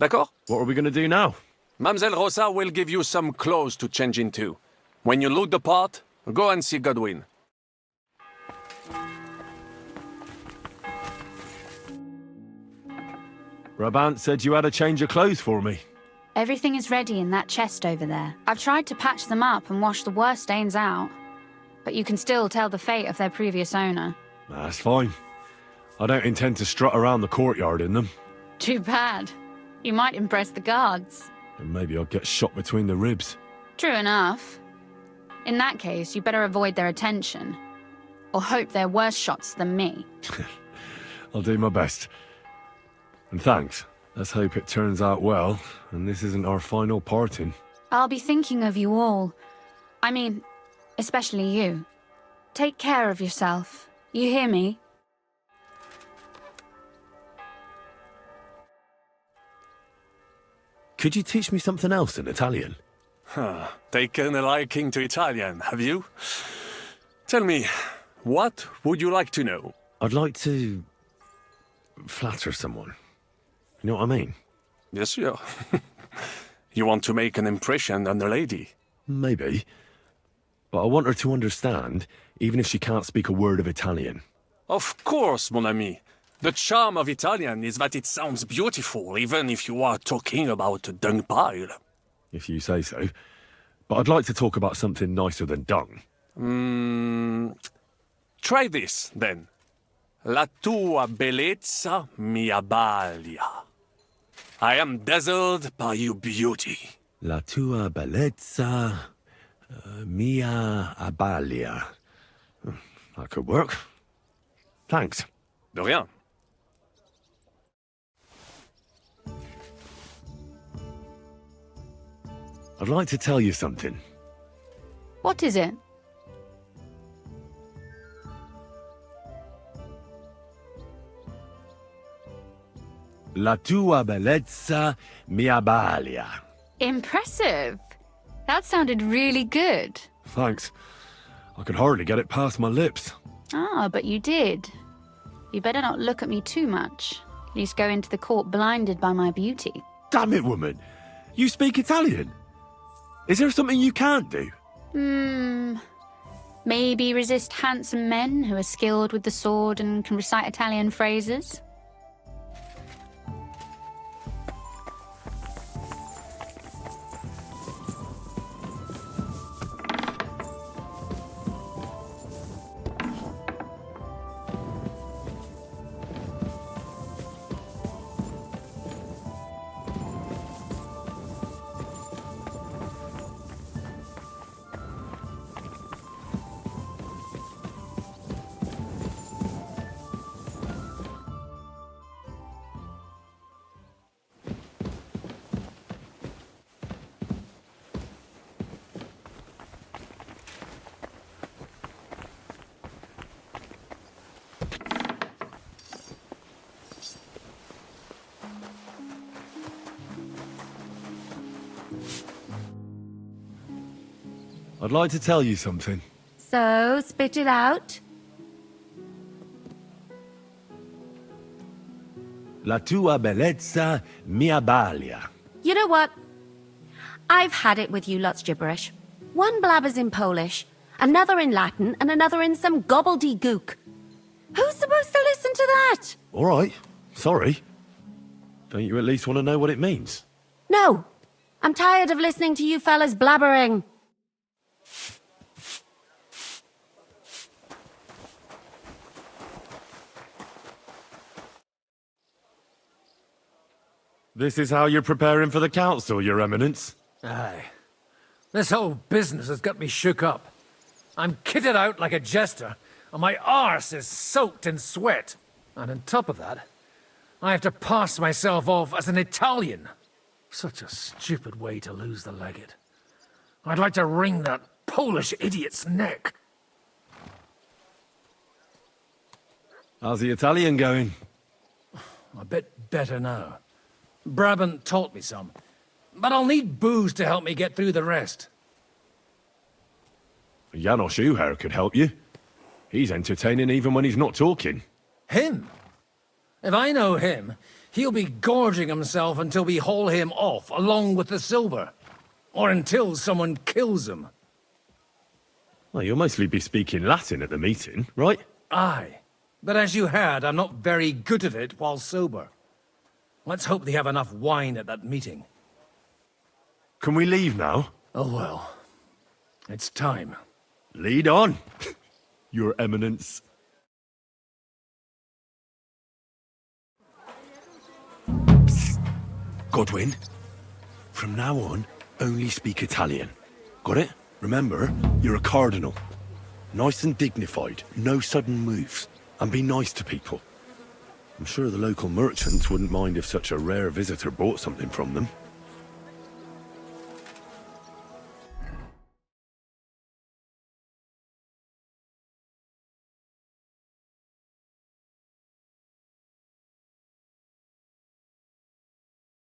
S21: D'accord?
S16: What are we going to do now?
S21: Mademoiselle Rosa will give you some clothes to change into. When you look the part, go and see Godwin.
S1: Brabant said you had a change of clothes for me.
S8: Everything is ready in that chest over there. I've tried to patch them up and wash the worst stains out, but you can still tell the fate of their previous owner.
S1: That's fine. I don't intend to strut around the courtyard in them.
S8: Too bad. You might impress the guards.
S1: And maybe I'll get shot between the ribs.
S8: True enough. In that case, you better avoid their attention. Or hope they're worse shots than me.
S1: I'll do my best. And thanks. Let's hope it turns out well, and this isn't our final parting.
S8: I'll be thinking of you all. I mean, especially you. Take care of yourself. You hear me?
S1: Could you teach me something else in Italian?
S21: Taken a liking to Italian, have you? Tell me, what would you like to know?
S1: I'd like to flatter someone. You know what I mean?
S21: Yes, sir. You want to make an impression on the lady?
S1: Maybe. But I want her to understand, even if she can't speak a word of Italian.
S21: Of course, mon ami. The charm of Italian is that it sounds beautiful, even if you are talking about a dung pile.
S1: If you say so. But I'd like to talk about something nicer than dung.
S21: Try this, then. La tua bellezza mi abbalia. I am dazzled by your beauty.
S1: La tua bellezza mia abbalia. That could work. Thanks.
S21: De rien.
S1: I'd like to tell you something.
S8: What is it?
S1: La tua bellezza mi abbalia.
S8: Impressive. That sounded really good.
S1: Thanks. I could hardly get it past my lips.
S8: Ah, but you did. You better not look at me too much. At least go into the court blinded by my beauty.
S1: Damn it, woman. You speak Italian. Is there something you can't do?
S8: Maybe resist handsome men who are skilled with the sword and can recite Italian phrases?
S1: I'd like to tell you something.
S2: So, spit it out.
S23: La tua bellezza mi abbalia.
S2: You know what? I've had it with you lot's gibberish. One blabbers in Polish, another in Latin, and another in some gobbledygook. Who's supposed to listen to that?
S17: All right. Sorry. Don't you at least want to know what it means?
S2: No. I'm tired of listening to you fellas blabbering.
S1: This is how you're preparing for the council, Your Eminence?
S10: Aye. This whole business has got me shook up. I'm kitted out like a jester, and my arse is soaked in sweat. And on top of that, I have to pass myself off as an Italian. Such a stupid way to lose the legate. I'd like to wring that Polish idiot's neck.
S1: How's the Italian going?
S10: A bit better now. Brabant taught me some, but I'll need booze to help me get through the rest.
S1: Janos Uher could help you. He's entertaining even when he's not talking.
S10: Him? If I know him, he'll be gorging himself until we haul him off along with the silver. Or until someone kills him.
S1: Well, you'll mostly be speaking Latin at the meeting, right?
S10: Aye. But as you heard, I'm not very good at it while sober. Let's hope they have enough wine at that meeting.
S1: Can we leave now?
S10: Oh well. It's time.
S1: Lead on, Your Eminence. Psst. Godwin, from now on, only speak Italian. Got it? Remember, you're a cardinal. Nice and dignified, no sudden moves, and be nice to people. I'm sure the local merchants wouldn't mind if such a rare visitor bought something from them.